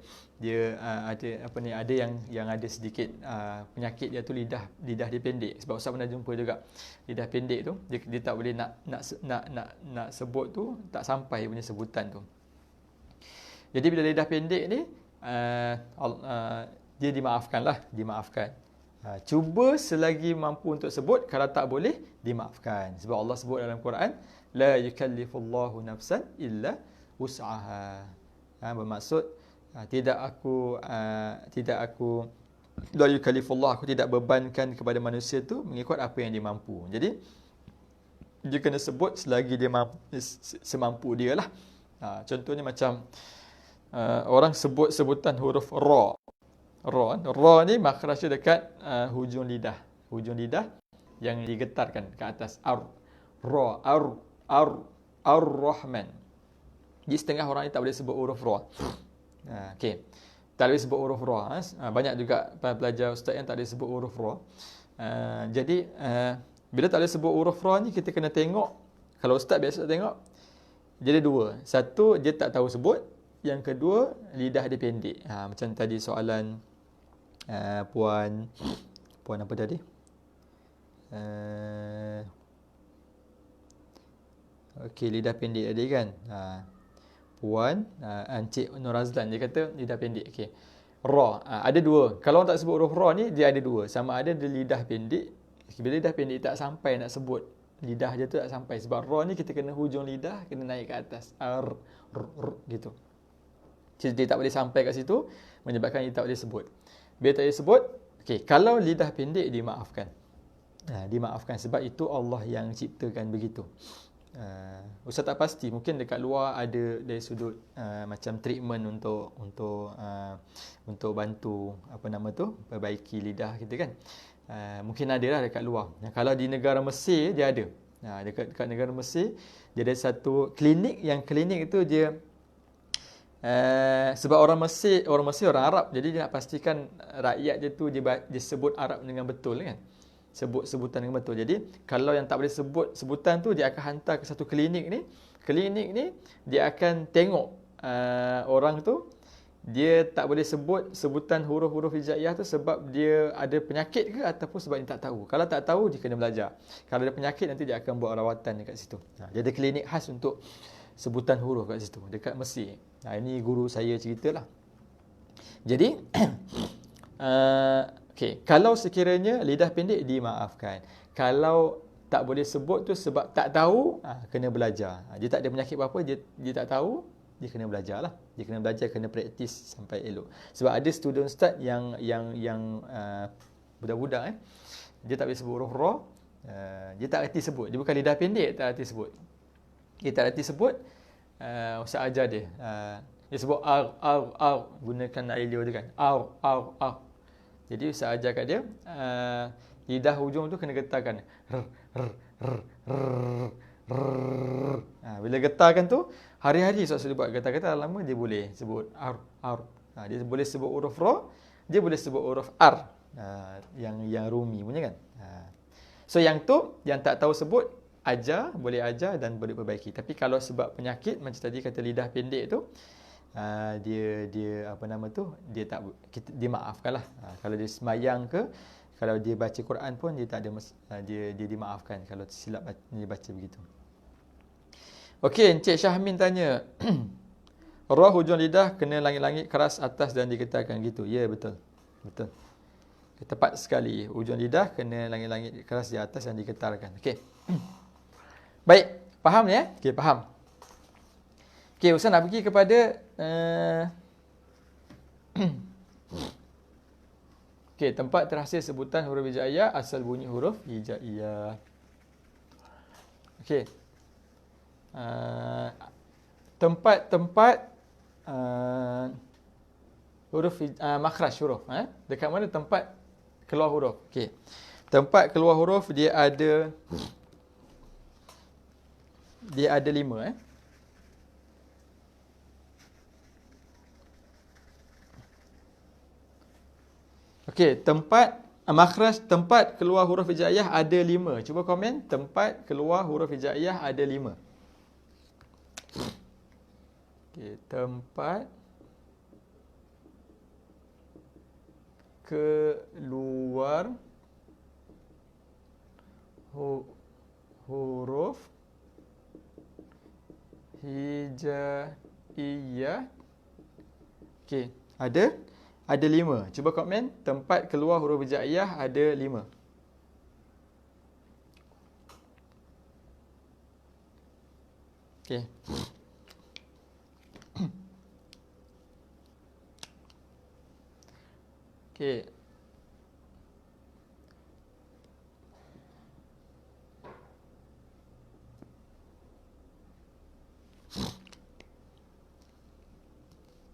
ada yang ada sedikit penyakit dia tu lidah dia pendek. Sebab Ustaz pernah jumpa juga lidah pendek tu dia tak boleh nak sebut tu tak sampai punya sebutan tu. Jadi bila lidah pendek ni dia dimaafkan. Cuba selagi mampu untuk sebut, kalau tak boleh dimaafkan. Sebab Allah sebut dalam Quran, la yukallifullahu nafsan illa wus'aha. Bermaksud tidak aku la yukallifullah, aku tidak bebankan kepada manusia tu mengikut apa yang dia mampu. Jadi dia kena sebut selagi dia semampu dia lah. Contohnya macam orang sebut sebutan huruf ra. Ra ni makhraj dia dekat hujung lidah. Hujung lidah yang digetarkan ke atas. Ar-Rahman. Jadi setengah orang ni tak boleh sebut huruf ra. Okey. Tak boleh sebut huruf ra. Banyak juga pelajar ustaz yang tak boleh sebut huruf ra. Jadi bila tak boleh sebut huruf ra ni kita kena tengok. Kalau ustaz biasa tengok jadi dua. Satu, dia tak tahu sebut. Yang kedua, lidah dia pendek. Macam tadi soalan puan apa tadi? Okey, lidah pendek tadi kan. Puan Encik Nur Azlan dia kata lidah pendek. Okey. Ra, ada dua. Kalau orang tak sebut huruf ra ni dia ada dua. Sama ada dia lidah pendek. Bila lidah pendek tak sampai nak sebut, lidah dia tu tak sampai. Sebab ra ni kita kena hujung lidah kena naik ke atas. Gitu. Jadi dia tak boleh sampai kat situ menyebabkan dia tak boleh sebut. Bila tak boleh sebut, okey, kalau lidah pendek dimaafkan. Dimaafkan sebab itu Allah yang ciptakan begitu. Ustaz tak pasti, mungkin dekat luar ada dari sudut macam treatment untuk bantu perbaiki lidah kita kan. Mungkin ada lah dekat luar. Kalau di negara Mesir dia ada. Dekat negara Mesir dia ada satu klinik, yang klinik itu dia sebab orang Mesir orang Arab, jadi dia nak pastikan rakyat dia tu dia sebut Arab dengan betul kan. Sebutan dengan betul. Jadi kalau yang tak boleh sebut sebutan tu, dia akan hantar ke satu klinik ni. Klinik ni dia akan tengok orang tu dia tak boleh sebut sebutan huruf-huruf hijaiyah tu sebab dia ada penyakit ke ataupun sebab dia tak tahu. Kalau tak tahu dia kena belajar. Kalau ada penyakit nanti dia akan buat rawatan dekat situ. Dia ada klinik khas untuk sebutan huruf kat situ dekat Mesir. Ini guru saya ceritalah. Jadi okey, kalau sekiranya lidah pendek dimaafkan. Kalau tak boleh sebut tu sebab tak tahu, kena belajar. Dia tak ada penyakit apa-apa, dia tak tahu, dia kena belajar lah. Dia kena belajar, kena praktis sampai elok. Sebab ada student ustaz yang budak-budak dia tak boleh sebut huruf ra, dia tak reti sebut. Dia bukan lidah pendek, tak reti sebut. Dia tak reti sebut, ustaz ajar dia. Dia sebut ar, gunakan air liur dia kan. Ar. Jadi ustaz ajar kat dia, lidah hujung tu kena getarkan. Bila getarkan tu, hari-hari ustaz sudah buat getar-getar, lama dia boleh sebut ar. Dia boleh sebut huruf ra, dia boleh sebut huruf ar. Yang rumi punya kan. So yang tu, yang tak tahu sebut, boleh ajar dan boleh perbaiki. Tapi kalau sebab penyakit macam tadi kata lidah pendek tu, dia apa nama tu, dia tak, dia maafkanlah. Kalau dia semayang ke, kalau dia baca Quran pun dia tak ada dia dimaafkan kalau silap dia baca begitu. Okey, Encik Syahmin tanya, ra hujung lidah kena langit-langit keras atas dan digetarkan gitu. Ya, betul. Betul. Tepat sekali. Hujung lidah kena langit-langit keras di atas dan digetarkan. Okey. Baik, faham ya? Okey, faham. Okey, Ustaz nak pergi kepada okey, tempat terhasil sebutan huruf hijaiyah, asal bunyi huruf hijaiyah. Okey. Tempat-tempat huruf makhraj huruf, dekat mana tempat keluar huruf. Okey. Tempat keluar huruf dia ada 5 Okey, tempat makhraj, tempat keluar huruf hijaiyah ada 5. Cuba komen, tempat keluar huruf hijaiyah ada 5. Okey, tempat keluar huruf hijaiyah. Okey, ada 5. Cuba komen, tempat keluar huruf hijaiyah ada 5. Okey. Okey.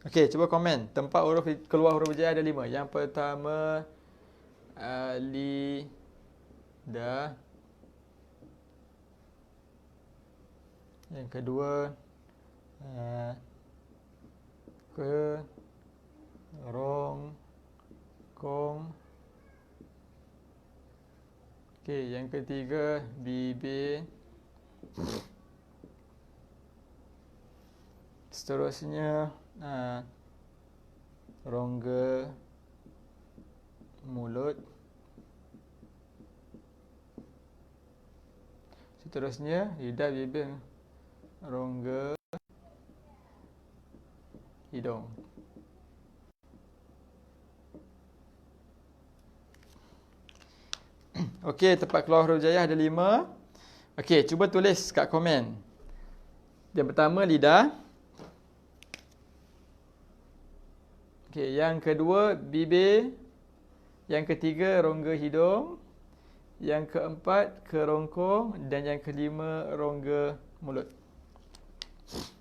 Okey, cuba komen. Tempat keluar huruf hijaiyah ada 5. Yang pertama, lidah. Yang kedua, kerongkong. Okey, yang ketiga, bibir. Seterusnya, rongga mulut. Seterusnya, lidah, bibir, rongga hidung. Okey, tempat keluar huruf hijaiyah ada 5. Okey, cuba tulis kat komen. Yang pertama, lidah. Okey, yang kedua, bibir. Yang ketiga, rongga hidung. Yang keempat, kerongkong. Dan yang kelima, rongga mulut.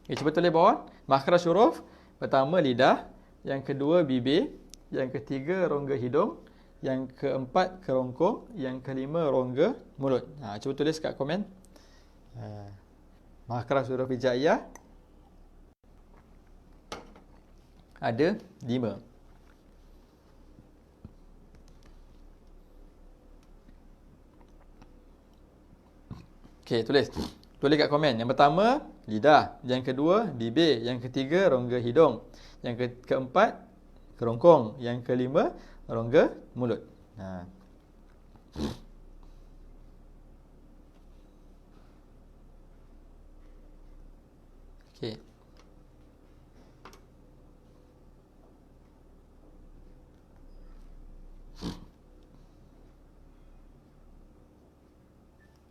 Okey, cuba tulis bawah. Makhraj huruf. Pertama, lidah. Yang kedua, bibir. Yang ketiga, rongga hidung. Yang keempat, kerongkong. Yang kelima, rongga mulut. Cuba tulis kat komen. Makhraj huruf hijaiyah ada 5. Okey, tulis. Tulis kat komen. Yang pertama, lidah. Yang kedua, bibir. Yang ketiga, rongga hidung. Yang keempat, kerongkong. Yang kelima, rongga mulut. Okey.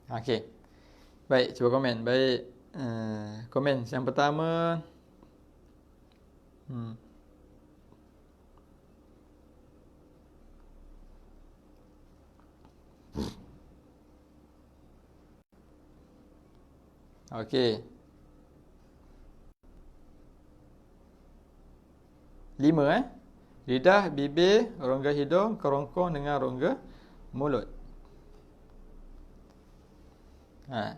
Okey. Baik, cuba komen. Baik. Komen yang pertama, Hmm. Okey. 5 Lidah, bibir, rongga hidung, kerongkong dengan rongga mulut. Ha.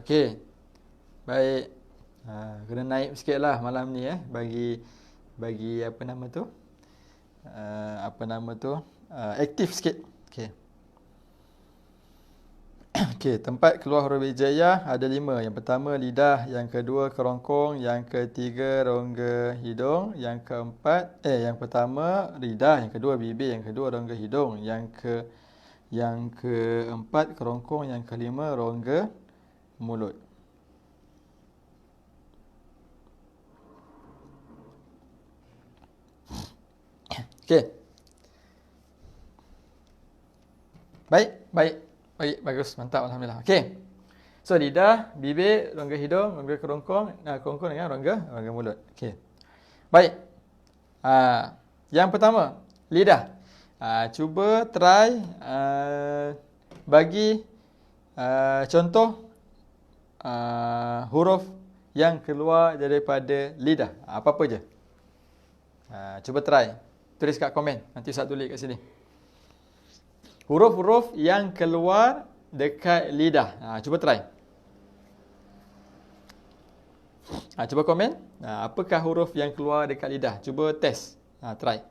Okey. Baik. Kena naik sikitlah malam ni bagi apa nama tu? Aktif sikit. Okey. Okey, tempat keluar huruf hijaiyah ada 5. Yang pertama lidah, yang kedua kerongkong, yang ketiga rongga hidung, yang pertama lidah, yang kedua bibir, yang kedua rongga hidung, yang keempat kerongkong, yang kelima rongga mulut. Okey. Baik, bagus, mantap, alhamdulillah. Okey. So lidah, bibir, rongga hidung, rongga kerongkong, kerongkong dengan rongga mulut. Okey. Baik. Yang pertama, lidah. Cuba try bagi contoh huruf yang keluar daripada lidah. Apa-apa je. Cuba try. Tulis kat komen. Nanti saya tulis kat sini. Huruf-huruf yang keluar dekat lidah. Cuba try. Cuba komen. Apakah huruf yang keluar dekat lidah? Cuba test. Try.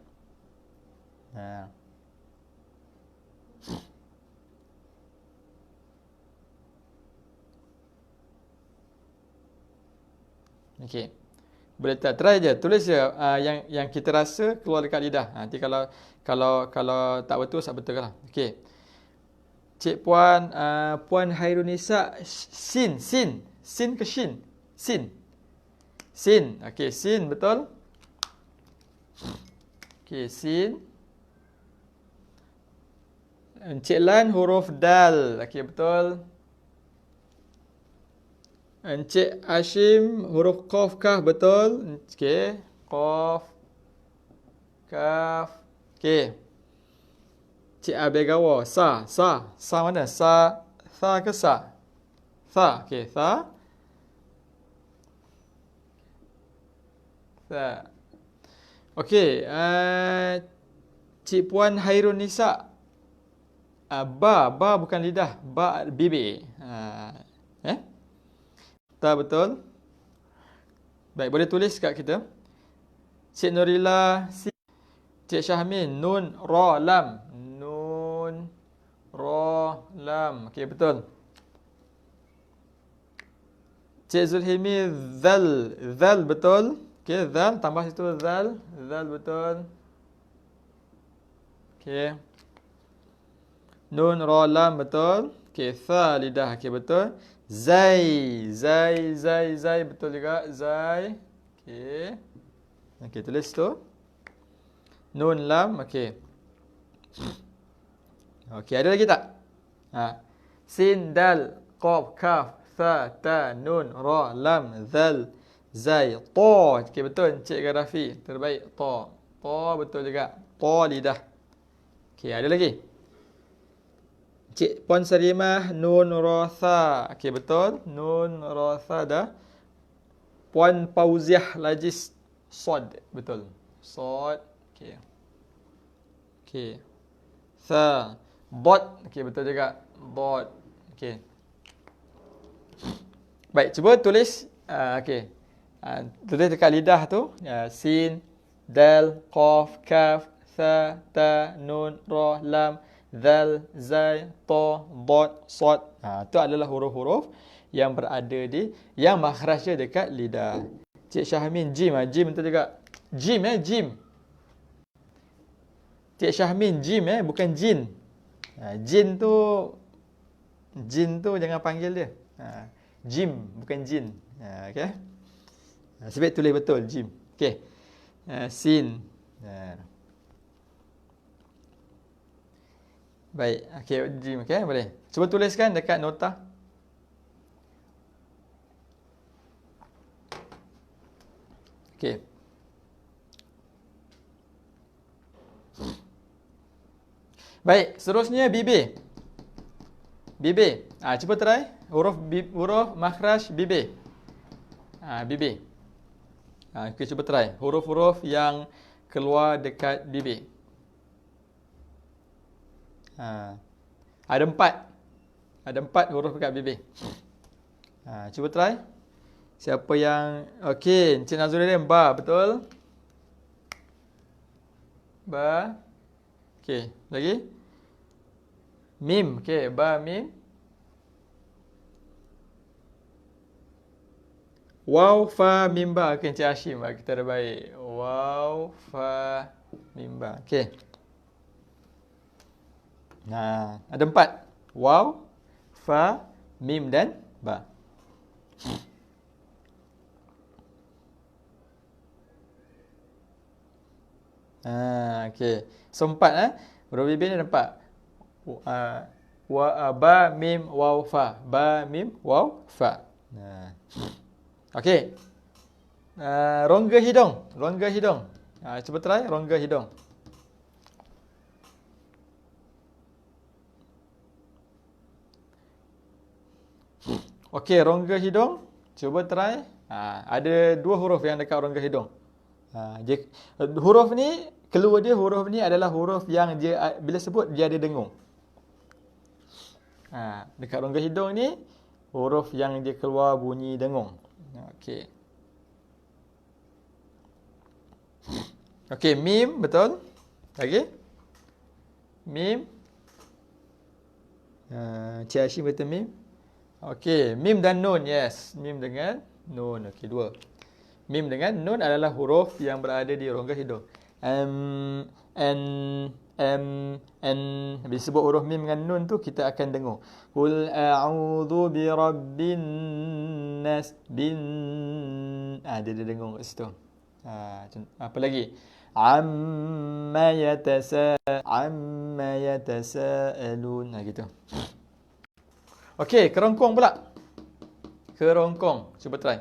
Okey. Boleh tak try je, tulis je yang kita rasa keluar dekat lidah. Nanti kalau tak betul, tak betul lah. Okey. Cik Puan Puan Hairunisa, sin ke shin? Sin. Okey, sin betul. Okey, sin. Encik Lan huruf dal. Okey, betul. Encik Hashim huruf qaf kah, betul. Okey, qaf, kaf. Okey. Cik Abegawa, sa mana? Sa ke sa? Sa. Okey, sa. Sa. Okey, Cik Puan Hairun Nisa. Ba bukan lidah, ba bibir. Tak betul. Baik, boleh tulis kat kita. Cik Nurila, Cik Syahmin, nun, ra, lam. Nun, ra, lam. Okey, betul. Cik Zulhimi, zal betul. Okey, zal, tambah situ zal betul. Okey. Nun, ra, lam betul. Okey, tha, lidah. Okey, betul. Zai betul juga. Zai. Okey, tulis tu. Nun, lam. Okey. Okey, ada lagi tak? Sin, dal, qaf, kaf, tha, ta, nun, ra, lam, zal, zai, ta. Okey, betul. Encik Gaddafi, terbaik. Ta betul juga. Ta, lidah. Okey, ada lagi? Cik Puan Sarimah, nun, ra, tha. Okey, betul. Nun, ra, tha dah. Puan Pauziah Lajis, sod. Betul. Sod. Okey. Tha. Dot. Okey, betul juga. Dot. Okey. Baik, cuba tulis. Okey. Tulis dekat lidah tu. Sin, dal, qaf, kaf, tha, ta, nun, ra, lam, zal, zai, ta, dot, sod. Itu adalah huruf-huruf yang berada yang makhrajnya dekat lidah. Cik Syahmin, jim. Jim betul juga. Jim. Cik Syahmin, jim bukan jin. Jin tu jangan panggil dia. Jim bukan jin. Okey. Sebab tulis betul jim. Okey. Sin. Baik. Okey, jim. Okey, boleh. Cuba tuliskan dekat nota. Okey. Baik, seterusnya bibir. Bibir. Cuba try huruf makhraj bibir. Bibir. Kita cuba try huruf-huruf yang keluar dekat bibir. Ada 4. Ada 4 huruf dekat bibir. Cuba try. Siapa yang okey, Encik Nazrudin ba, betul? Ba. Okey, lagi? Mim. Okey, ba mim. Waw fa mim ba. Okey, Encik Hashim, kita dah baik. Waw fa mim ba. Okey. Ada 4. Waw, fa, mim dan ba. Okey. So 4 huruf bibir ni ada 4. Ba, mim, waw, fa. Ba, mim, waw, fa. Okey. Rongga hidung. Rongga hidung. Cuba try rongga hidung. Okey, rongga hidung. Cuba try. Ada 2 huruf yang dekat rongga hidung. Huruf ni, keluar dia huruf ni adalah huruf yang dia bila sebut dia ada dengung. Dekat rongga hidung ni huruf yang dia keluar bunyi dengung. Okey. Okey, mim betul. Lagi? Mim. Cik Hashim betul mim. Okey, mim dan nun. Yes, mim dengan nun. Okey, 2. Mim dengan nun adalah huruf yang berada di rongga hidung. Bila sebut huruf mim dengan nun tu kita akan dengung. Qul a'udzu birabbin nas bin. Dia dengung kat situ. Apa lagi? Amma yatasaalun. Gitu. Okey, kerongkong pula. Kerongkong. Cuba try.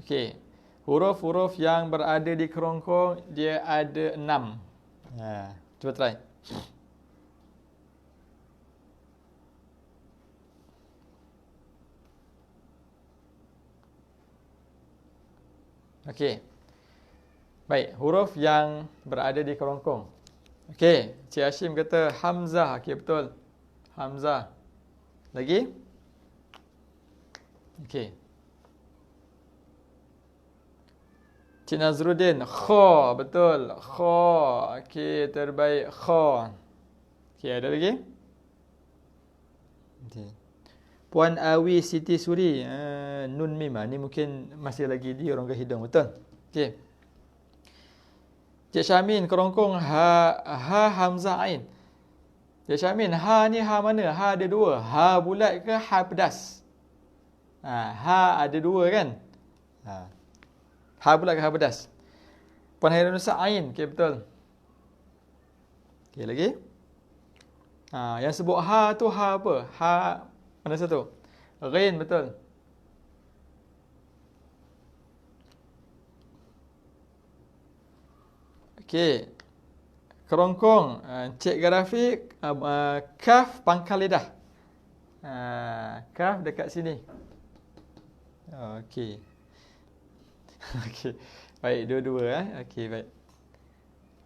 Okey. Huruf-huruf yang berada di kerongkong dia ada 6. Cuba try. Okey. Baik, huruf yang berada di kerongkong. Okey, Cik Hashim kata Hamzah. Okey, betul. Hamzah. Lagi? Okey. Cik Nazrudin, kha, betul. Kha. Okey, terbaik. Kha. Okey, ada lagi? Okey. Puan Awi Siti Suri, nun mim. Ni mungkin masih lagi di rongga hidung, betul? Okey. Cik Syamin, kerongkong ha hamzah ain. Cik Syamin, ha ni ha mana? Ha ada 2. Ha bulat ke ha pedas? Ha ada 2 kan? Ha bulat ke ha pedas? Puan Hairunnisa ain. Okey, betul. Okey, lagi? Yang sebut ha tu ha apa? Ha mana satu? Ghain, betul. Okey. Kerongkong, Cik Garafik, kaf pangkal lidah. Kaf dekat sini. Okey. Okey. Baik, dua-dua Okey, baik.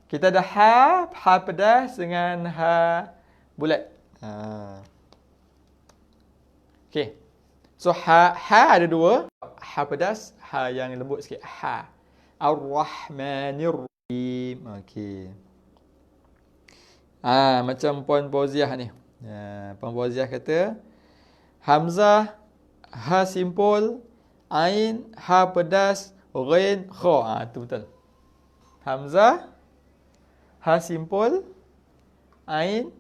Kita ada ha pedas dengan ha bulat. Okey. So ha ada 2, ha pedas, ha yang lembut sikit. Ha. Ar-Rahmanir Rahim. Okey. Macam Puan Fauziah ni. Puan Fauziah kata hamzah, ha simpul, ain, ha pedas, ghain, kha. Tu betul. Hamzah, ha simpul, ain,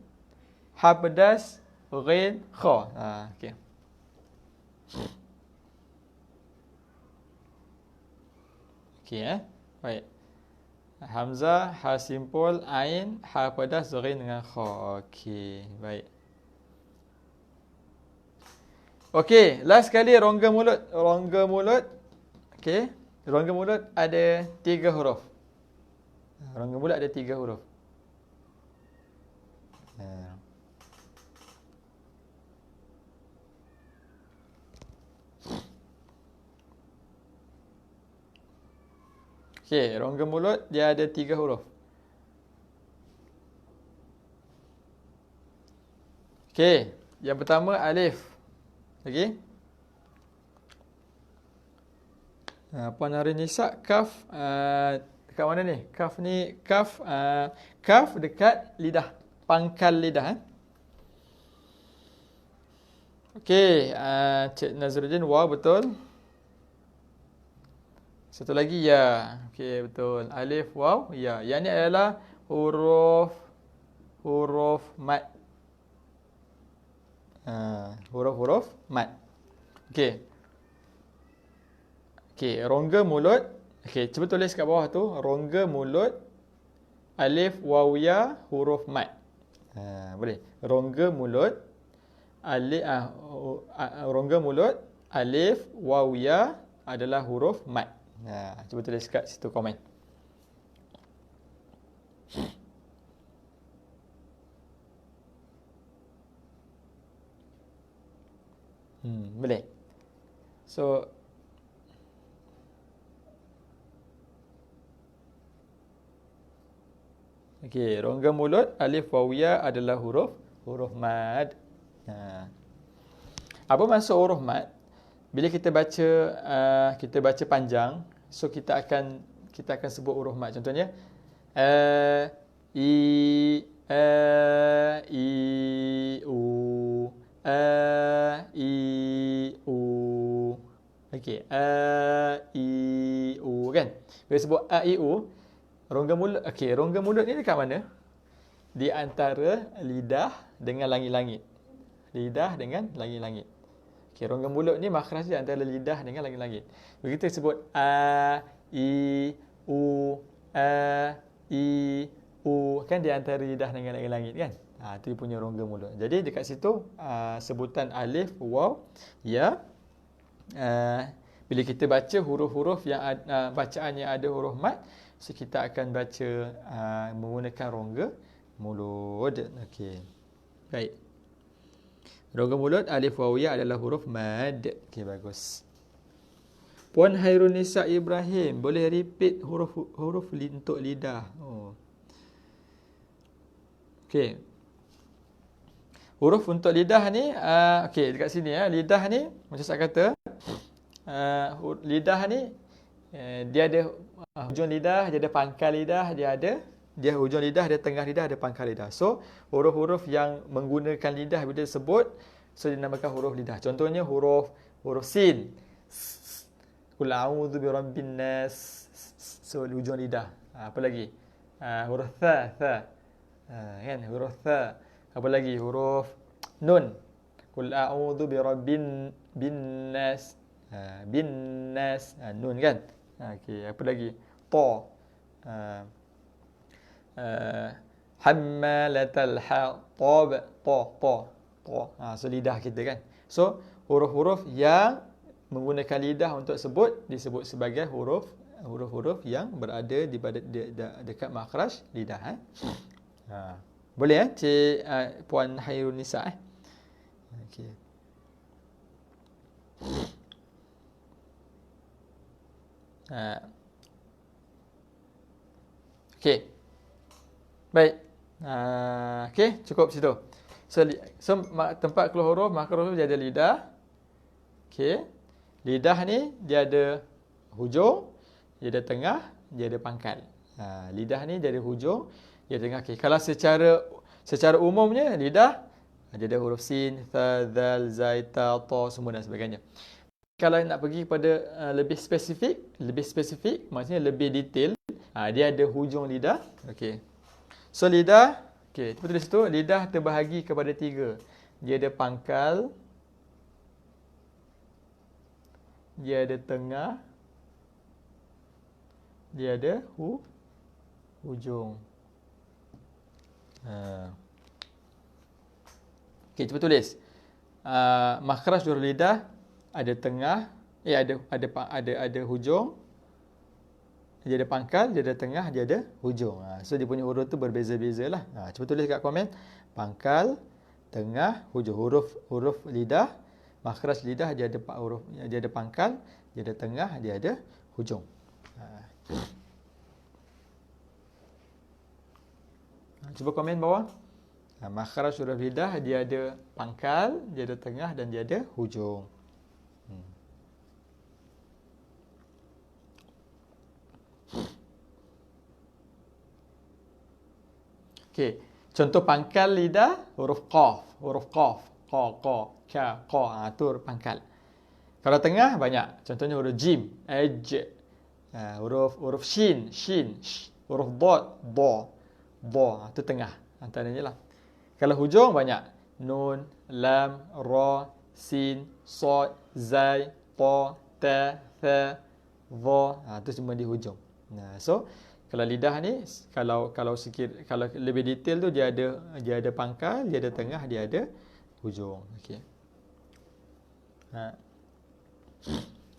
ha pedas, ghain, kha. Okey. Okey baik. Hamzah, ha simpul, ain, ha pedas, ghain dengan kha. Okey, baik. Okey, last sekali rongga mulut. Rongga mulut. Okey. Rongga mulut ada 3 huruf. Rongga mulut ada 3 huruf. Okey, rongga mulut dia ada 3 huruf. Okey, yang pertama alif. Okey. Puan Harinisa, kaf dekat mana ni? Kaf ni, kaf dekat lidah, pangkal lidah. Okey, Cik Nazruddin, wow, betul. Satu lagi ya. Okey, betul. Alif, waw, ya. Yang ni adalah huruf mad. Huruf-huruf mad. Okey. Okey, rongga mulut. Okey, cuba tulis kat bawah tu. Rongga mulut, alif, waw, ya, huruf mad. Boleh. Rongga mulut, alif, rongga mulut, alif, waw, ya adalah huruf mad. Cuba tulis kat situ komen. Boleh. So okey, rongga mulut, alif, waw, ya adalah huruf mad. Apa maksud huruf mad? Bila kita baca panjang, so kita akan sebut huruf mad. Contohnya i u i u. Okey, i u kan. Bila sebut i u, rongga mulut. Okey, rongga mulut ni dekat mana? Di antara lidah dengan langit-langit. Lidah dengan langit-langit. Okey, rongga mulut ni makhraj dia antara lidah dengan langit-langit. Begitu sebut i u kan di antara lidah dengan langit-langit kan. Itu dia punya rongga mulut. Jadi dekat situ sebutan alif, waw, ya. Bila kita baca huruf-huruf yang bacaan yang ada huruf mad, so kita akan baca menggunakan rongga mulut. Okey. Baik. Rongga mulut, alif, waw, ya adalah huruf mad. Okey, bagus. Puan Hairunisa Ibrahim, boleh repeat huruf untuk lidah? Okey. Huruf untuk lidah ni, okey, dekat sini lidah ni, macam saya kata, lidah ni, dia ada hujung lidah, dia ada pangkal lidah, dia hujung lidah, dia tengah lidah, ada pangkal lidah. So, huruf-huruf yang menggunakan lidah bila disebut, so dinamakan huruf lidah. Contohnya huruf sin. Qul a'udzu birabbin nas. So, hujung lidah. Apa lagi? Huruf tha. Kan? Huruf tha. Apa lagi? Huruf nun. Qul a'udzu birabbin nas. Bin nas. Nun kan? Okey, apa lagi? Ta. Hammalatal hatab, ta. So lidah kita kan. So huruf-huruf yang menggunakan lidah untuk disebut sebagai huruf-huruf yang berada dekat makhraj lidah. Boleh Cik Puan Hairunisa Okey. Okey. Baik. Okey, cukup situ. So tempat keluar huruf, makhraj huruf dia ada lidah. Okey. Lidah ni dia ada hujung, dia ada tengah, dia ada pangkal. Lidah ni dia ada hujung, dia ada tengah. Okey. Kalau secara umumnya lidah dia ada huruf sin, tha, dzal, zai, ta, ta semua dan sebagainya. Kalau nak pergi kepada lebih spesifik, maksudnya lebih detail, dia ada hujung lidah. Okey. So lidah, okey, kita tulis situ, lidah terbahagi kepada 3. Dia ada pangkal, dia ada tengah, dia ada hujung. Okey, cuba tulis. makhraj huruf lidah ada tengah, ada hujung, dia ada pangkal, dia ada tengah, dia ada hujung. So dia punya urut tu berbeza-beza lah. Cuba tulis kat komen. Pangkal, tengah, hujung. Huruf lidah, makhraj lidah dia ada 4 huruf. Dia ada pangkal, dia ada tengah, dia ada hujung. Cuba komen bawah. Makhraj huruf lidah dia ada pangkal, dia ada tengah dan dia ada hujung. Okey, contoh pangkal lidah huruf qaf, qa, ka, qa, tu pangkal. Kalau tengah banyak, contohnya huruf jim, huruf shin, huruf dha, tu tengah. Antaranya lah. Kalau hujung banyak, nun, lam, ra, sin, sad, zai, ta, ta, tha, dha, tu semua di hujung. So kalau lidah ni, kalau lebih detail tu dia ada pangkal, dia ada tengah, dia ada hujung. Okey.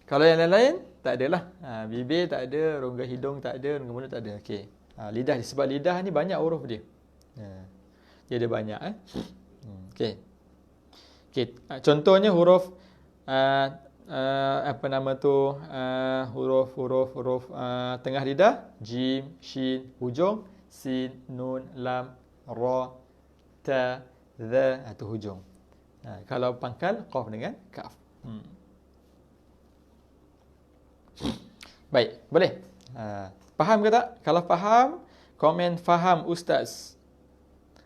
Kalau yang lain-lain tak adalah. Bibir tak ada, rongga hidung tak ada, rongga mulut tak ada. Okey. Lidah, sebab lidah ni banyak huruf dia. Dia ada banyak Okey. Okey, contohnya huruf huruf tengah lidah, jim, shin, hujung, sin, nun, lam, ra, ta, dha, tu hujung. Kalau pangkal, qaf dengan kaf. Baik, boleh? Faham ke tak? Kalau faham, komen faham ustaz.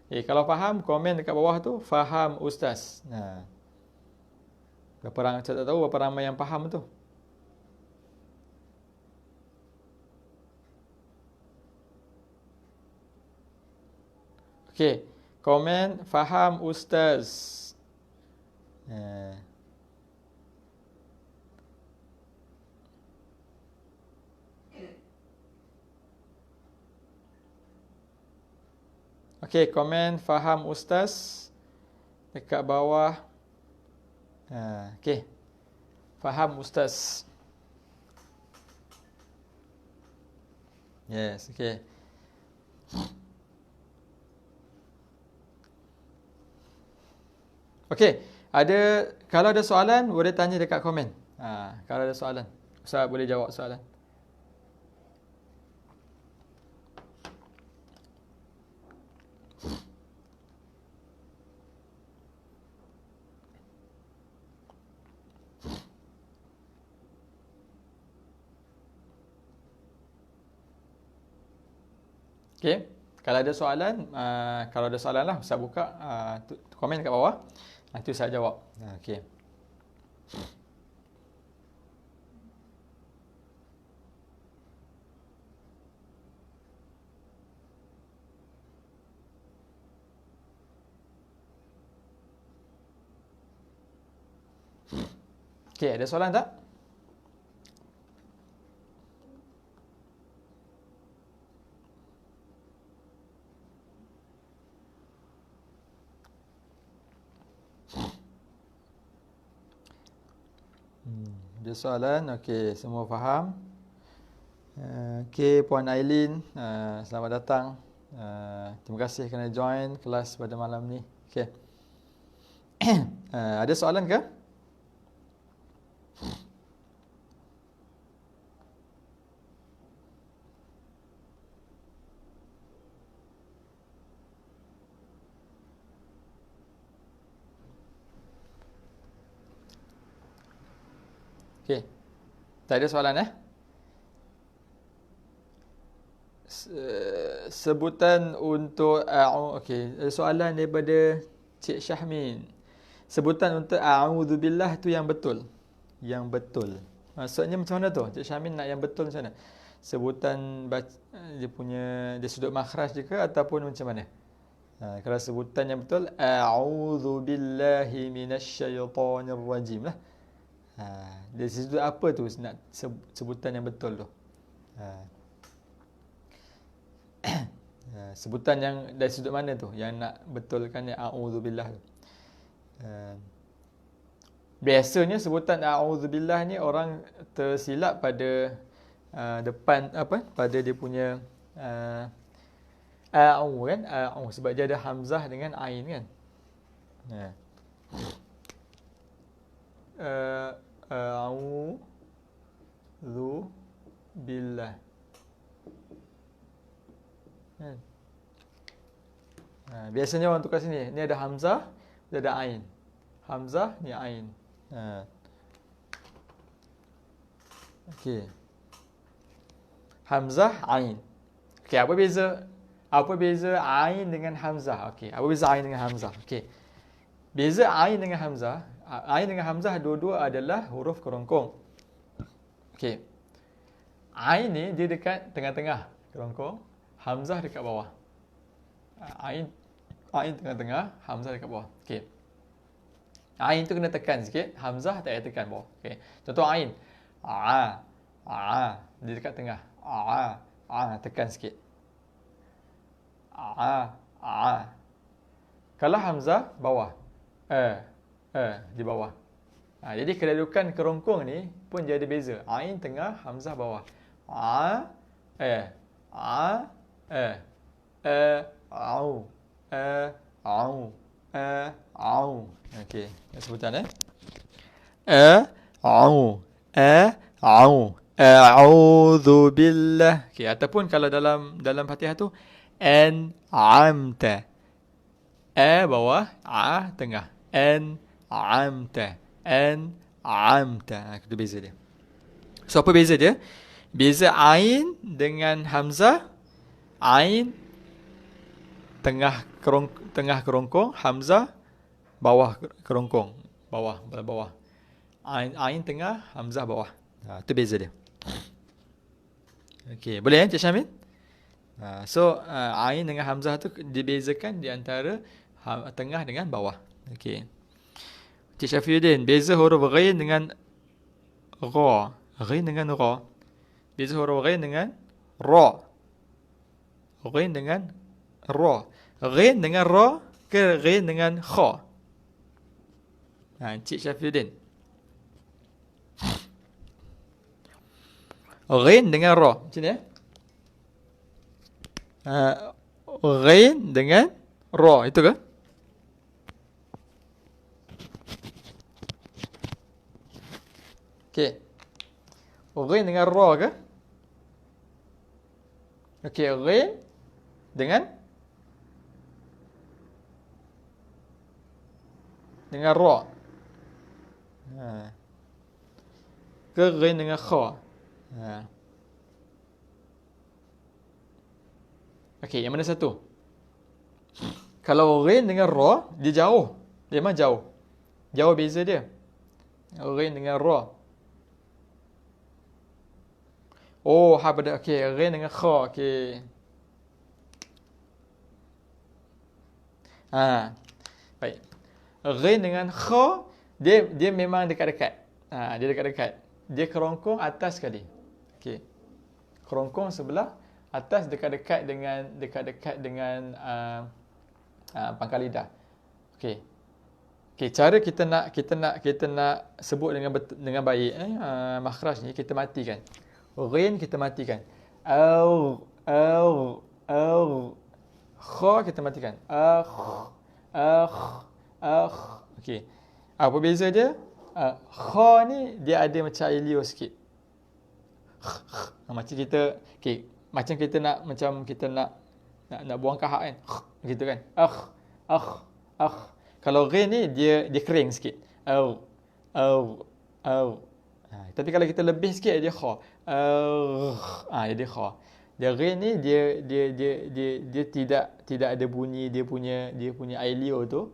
Kalau faham, komen dekat bawah tu, faham ustaz. Berapa ramai, saya tak tahu berapa ramai yang faham tu. Okey, komen faham ustaz. Okey, komen faham ustaz dekat bawah. Okey. Faham ustaz. Yes, okey. Okey, kalau ada soalan boleh tanya dekat komen. Kalau ada soalan, Ustaz boleh jawab soalan. Okey, kalau ada soalan lah, Ustaz buka komen kat bawah. Nanti Ustaz jawab. Okey. Okey, ada soalan tak? Ada soalan? Okey, semua faham. Okey, Puan Ailin, selamat datang. Terima kasih kerana join kelas pada malam ni. Okey. Ada soalan ke? Okey. Tak ada soalan sebutan untuk okey, ada soalan daripada Cik Syahmin. Sebutan untuk a'udzubillah tu yang betul. Yang betul. Maksudnya macam mana tu? Cik Syahmin nak yang betul macam mana? Sebutan dia sudut makhraj je ke ataupun macam mana? Kalau sebutan yang betul, a'udzubillahi minasyaitonirrajim lah. Dari situ apa tu nak sebutan yang betul tu? Sebutan yang dari sudut mana tu yang nak betulkan yang a'udzubillah tu? Biasanya sebutan a'udzubillah ni orang tersilap pada depan apa? Pada dia punya a'u kan? A'u sebab dia ada hamzah dengan ain kan? Ha. A'udzu billah. Kan? Biasanya orang tukar sini. Ni ada hamzah, dia ada ain. Hamzah, ni ain. Okey. Hamzah, ain. Okey, apa beza? Apa beza ain dengan hamzah? Okey, apa beza ain dengan hamzah? Okey. Beza ain dengan hamzah, ain dengan hamzah dua-dua adalah huruf kerongkong. Okey. Ain ni dia dekat tengah-tengah kerongkong, hamzah dekat bawah. Ain tengah-tengah, hamzah dekat bawah. Okey. Ain tu kena tekan sikit, hamzah tak payah tekan bawah. Okey. Contoh ain. Dia dekat tengah. Tekan sikit. Kalau hamzah bawah. Di bawah. Jadi kedudukan kerongkong ni pun jadi beza. Ain tengah, hamzah bawah. Au. Okey, sebutan au. A'udzu billah. Okey, ataupun kalau dalam Fatihah tu an'amta. Bawah, tengah. An'amta. Itu beza dia. So apa beza dia? Beza ain dengan hamzah. Ain tengah kerongkong, hamzah bawah kerongkong, bawah. Ain tengah, hamzah bawah. Itu beza dia. Okey, boleh Cik Syamil? So ain dengan hamzah tu dibezakan di antara tengah dengan bawah. Okey. Cik Syafiuddin, beza huruf ghain dengan ra. Ghain dengan ra. Beza huruf ghain dengan ra. Ghain dengan ra. Ghain dengan ra ke ghain dengan kha? Cik Syafiuddin. Ghain dengan ra. Macam ni ghain dengan ra. Itu ke? Okey. Ghain dengan ra ke? Okey, ghain dengan ra. Ke ghain dengan kha. Okey, yang mana satu? Kalau ghain dengan ra, dia jauh. Dia memang jauh. Jauh beza dia. Ghain dengan ra. Oh, pada okey, ghain dengan kha. Okey. Baik. Ghain dengan kha, dia memang dekat-dekat. Dia dekat-dekat. Dia kerongkong atas sekali. Okey. Kerongkong sebelah atas dekat-dekat dengan pangkal lidah. Okey. Okey, cara kita nak sebut dengan baik makhraj ni kita matikan. Ghain kita matikan. Kha kita matikan. Okey. Apa beza dia? Kha ni dia ada macam air liur sikit. Macam kita nak buang kahak kan. Gitu kan. Kalau ghain ni dia kering sikit. Tapi kalau kita lebih sikit dia kha. Dia kha. Dia ghain ni dia tidak ada bunyi dia punya air liur tu.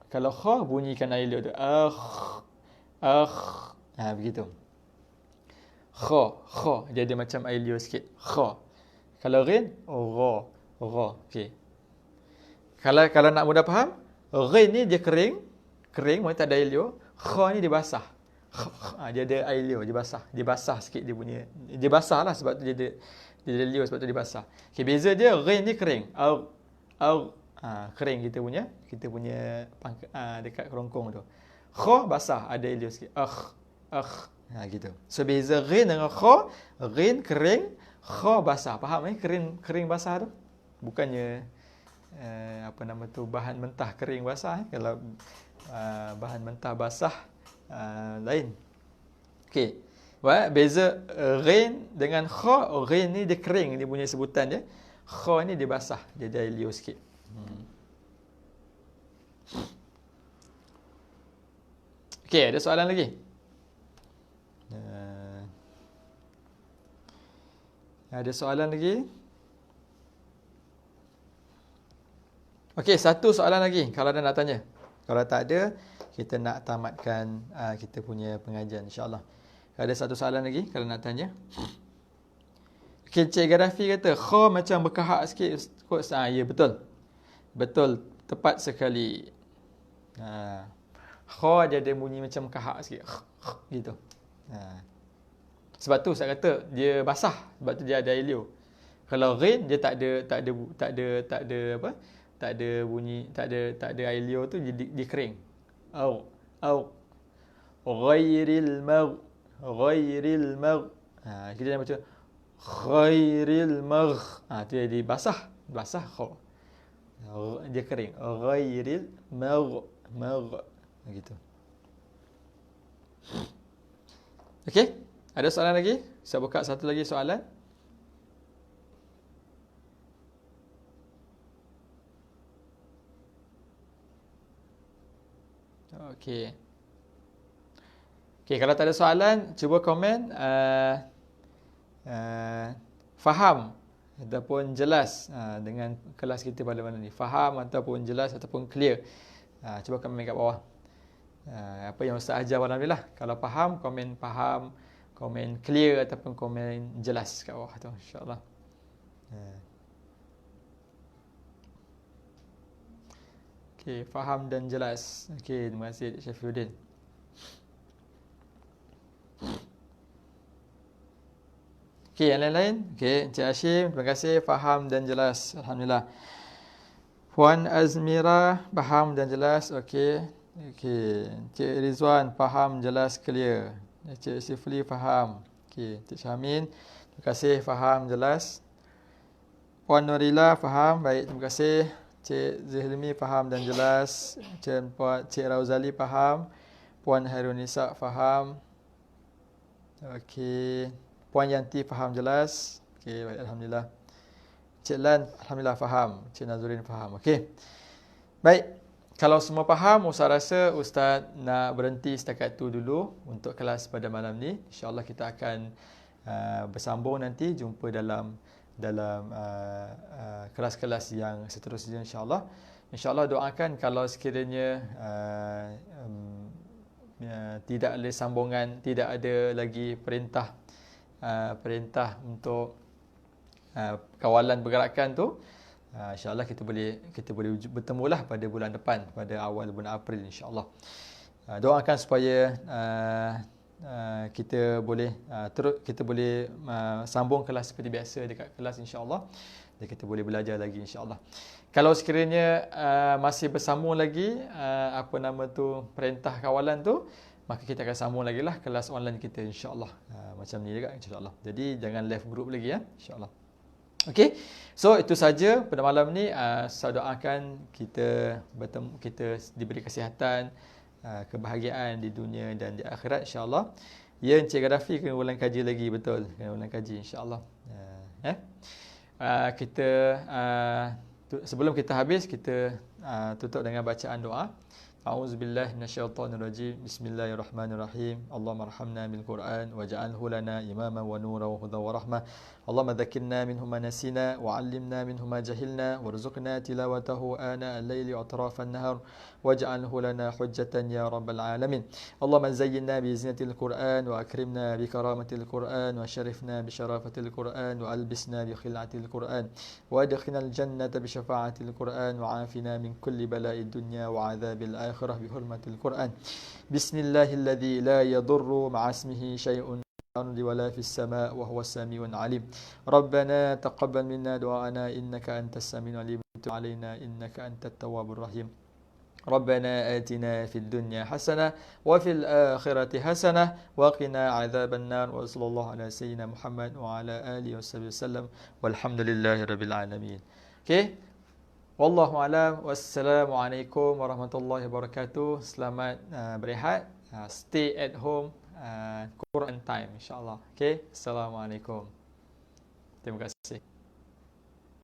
Kalau kha bunyikan air liur tu. Begitu. Kha dia ada macam air liur sikit. Kha. Kalau ghain ra. Okey. Kalau nak mudah faham, ghain ni dia kering, maksudnya tak ada air liur. Kha ni dia basah. Dia ada air liur, dia basah sikit dia punya. Dia basah lah sebab tu dia ada liur sebab tu dia basah. Okey, beza dia ghain ni kering. Kering kita punya dekat kerongkong tu. Kha basah, ada ilio sikit. Gitu. So beza ghin dengan kha, ghin kering, kha basah. Faham kering basah tu? Bukannya apa nama tu, bahan mentah kering basah. Kalau bahan mentah basah lain. Okey. Beza ghin dengan kha. Ghin ni dia kering, dia punya sebutan dia. Kha ni dia basah, dia ada ilio sikit. Okey, ada soalan lagi? Ada soalan lagi? Okey, satu soalan lagi kalau ada nak tanya. Kalau tak ada, kita nak tamatkan kita punya pengajian insya-Allah. Ada satu soalan lagi kalau nak tanya. Okey, Cik Gaddafi kata kha macam berkahak sikit. Ya, betul. Betul, tepat sekali. Kha dia ada bunyi macam kahak sikit. Gitu. Sebab tu saya kata dia basah, sebab tu dia ada ilio. Kalau ghin dia tak ada apa? Tak ada bunyi, tak ada ilio tu, dia kering. Ghairil mag. Kita nak baca ghairil mag. Tu dia basah kha. Dia kering. Ghairil mag. Begitu. Okey, ada soalan lagi? Saya buka satu lagi soalan. Okey. Okey, kalau tak ada soalan, cuba komen faham ataupun jelas dengan kelas kita pada malam ni. Faham ataupun jelas ataupun clear. Cuba komen kat bawah. Apa yang Ustaz ajar malam ni lah. Kalau faham, komen faham, komen clear ataupun komen jelas kat bawah tu, insya-Allah. Okey, faham dan jelas. Okey, terima kasih Cik Syafiuddin. Okey, yang lain-lain? Okey, Encik Hashim, terima kasih, faham dan jelas. Alhamdulillah. Puan Azmira, faham dan jelas. Okey. Okey, Encik Rizwan faham, jelas, clear. Encik Sifli faham. Okey, Encik Syamin, terima kasih, faham, jelas. Puan Nurila faham, baik, terima kasih. Encik Zihilmi faham dan jelas. Encik Rauzali faham. Puan Hairunisa faham. Okey, Puan Yanti faham, jelas. Okey, baik, alhamdulillah. Encik Lan alhamdulillah faham. Encik Nazurin faham. Okey. Baik. Kalau semua faham, Ustaz rasa Ustaz nak berhenti setakat tu dulu untuk kelas pada malam ni. InsyaAllah kita akan bersambung nanti, jumpa dalam kelas-kelas yang seterusnya insyaAllah. InsyaAllah doakan kalau sekiranya tidak ada sambungan, tidak ada lagi perintah untuk kawalan pergerakan tu, insya-Allah kita boleh bertemulah pada bulan depan, pada awal bulan April insya-Allah. Doakan supaya kita boleh sambung kelas seperti biasa dekat kelas insya-Allah, dan kita boleh belajar lagi insya-Allah. Kalau sekiranya masih bersambung lagi perintah kawalan tu, maka kita akan sambung lagi lah kelas online kita insya-Allah. Macam ni juga insya-Allah. Jadi jangan left group lagi ya, insya-Allah. Okey, so itu saja pada malam ni. Saya doakan kita bertemu, kita diberi kesihatan, kebahagiaan di dunia dan di akhirat insya-Allah. Ya, Encik Gaddafi kena ulang kaji lagi, betul, kena ulang kaji insya-Allah. Sebelum kita habis, kita tutup dengan bacaan doa. A'udzubillahi minasyaitonirrajim. Bismillahirrahmanirrahim. Allahumma arhamna bil Qur'an waj'alhu lana imaman wa nuran wa hudan wa rahmah. Allahumma dhakkirna minhu ma nasina wa 'allimna minhu ma jahilna warzuqna tilawatahu ana al-laili wa atrafan nahar waj'alhu lana hujjatan ya rabbal alamin. Allahumma zayyinna bi zinatil Qur'an wa akrimna bi karamatil Qur'an wa syarifna bi syarafatil Qur'an wa albisna bi khil'atil Qur'an wa adkhilna al-jannata bi syafa'atil Qur'an wa 'afina min kulli bala'id dunya wa 'adzabil akhirah bi hurmatil Qur'an. Bismillahilladzi la yadurru ma'a ismihi syai'un الأرض ولا في السماء وهو السميع العليم. ربنا تقبل منا دعاءنا إنك أنت السميع العليم وتب علينا إنك أنت التواب الرحيم. Rabbana atina fid dunya hasanah wa fil akhirati hasanah wa qina adzabannar wa sallallahu ala sayyidina Muhammad wa ala alihi wasallam walhamdulillahi rabbil alamin. Okey. Wallahu a'lam. Wassalamualaikum warahmatullahi wabarakatuh. Selamat berehat. Stay at home. Quran time insya-Allah. Okey. Assalamualaikum. Terima kasih.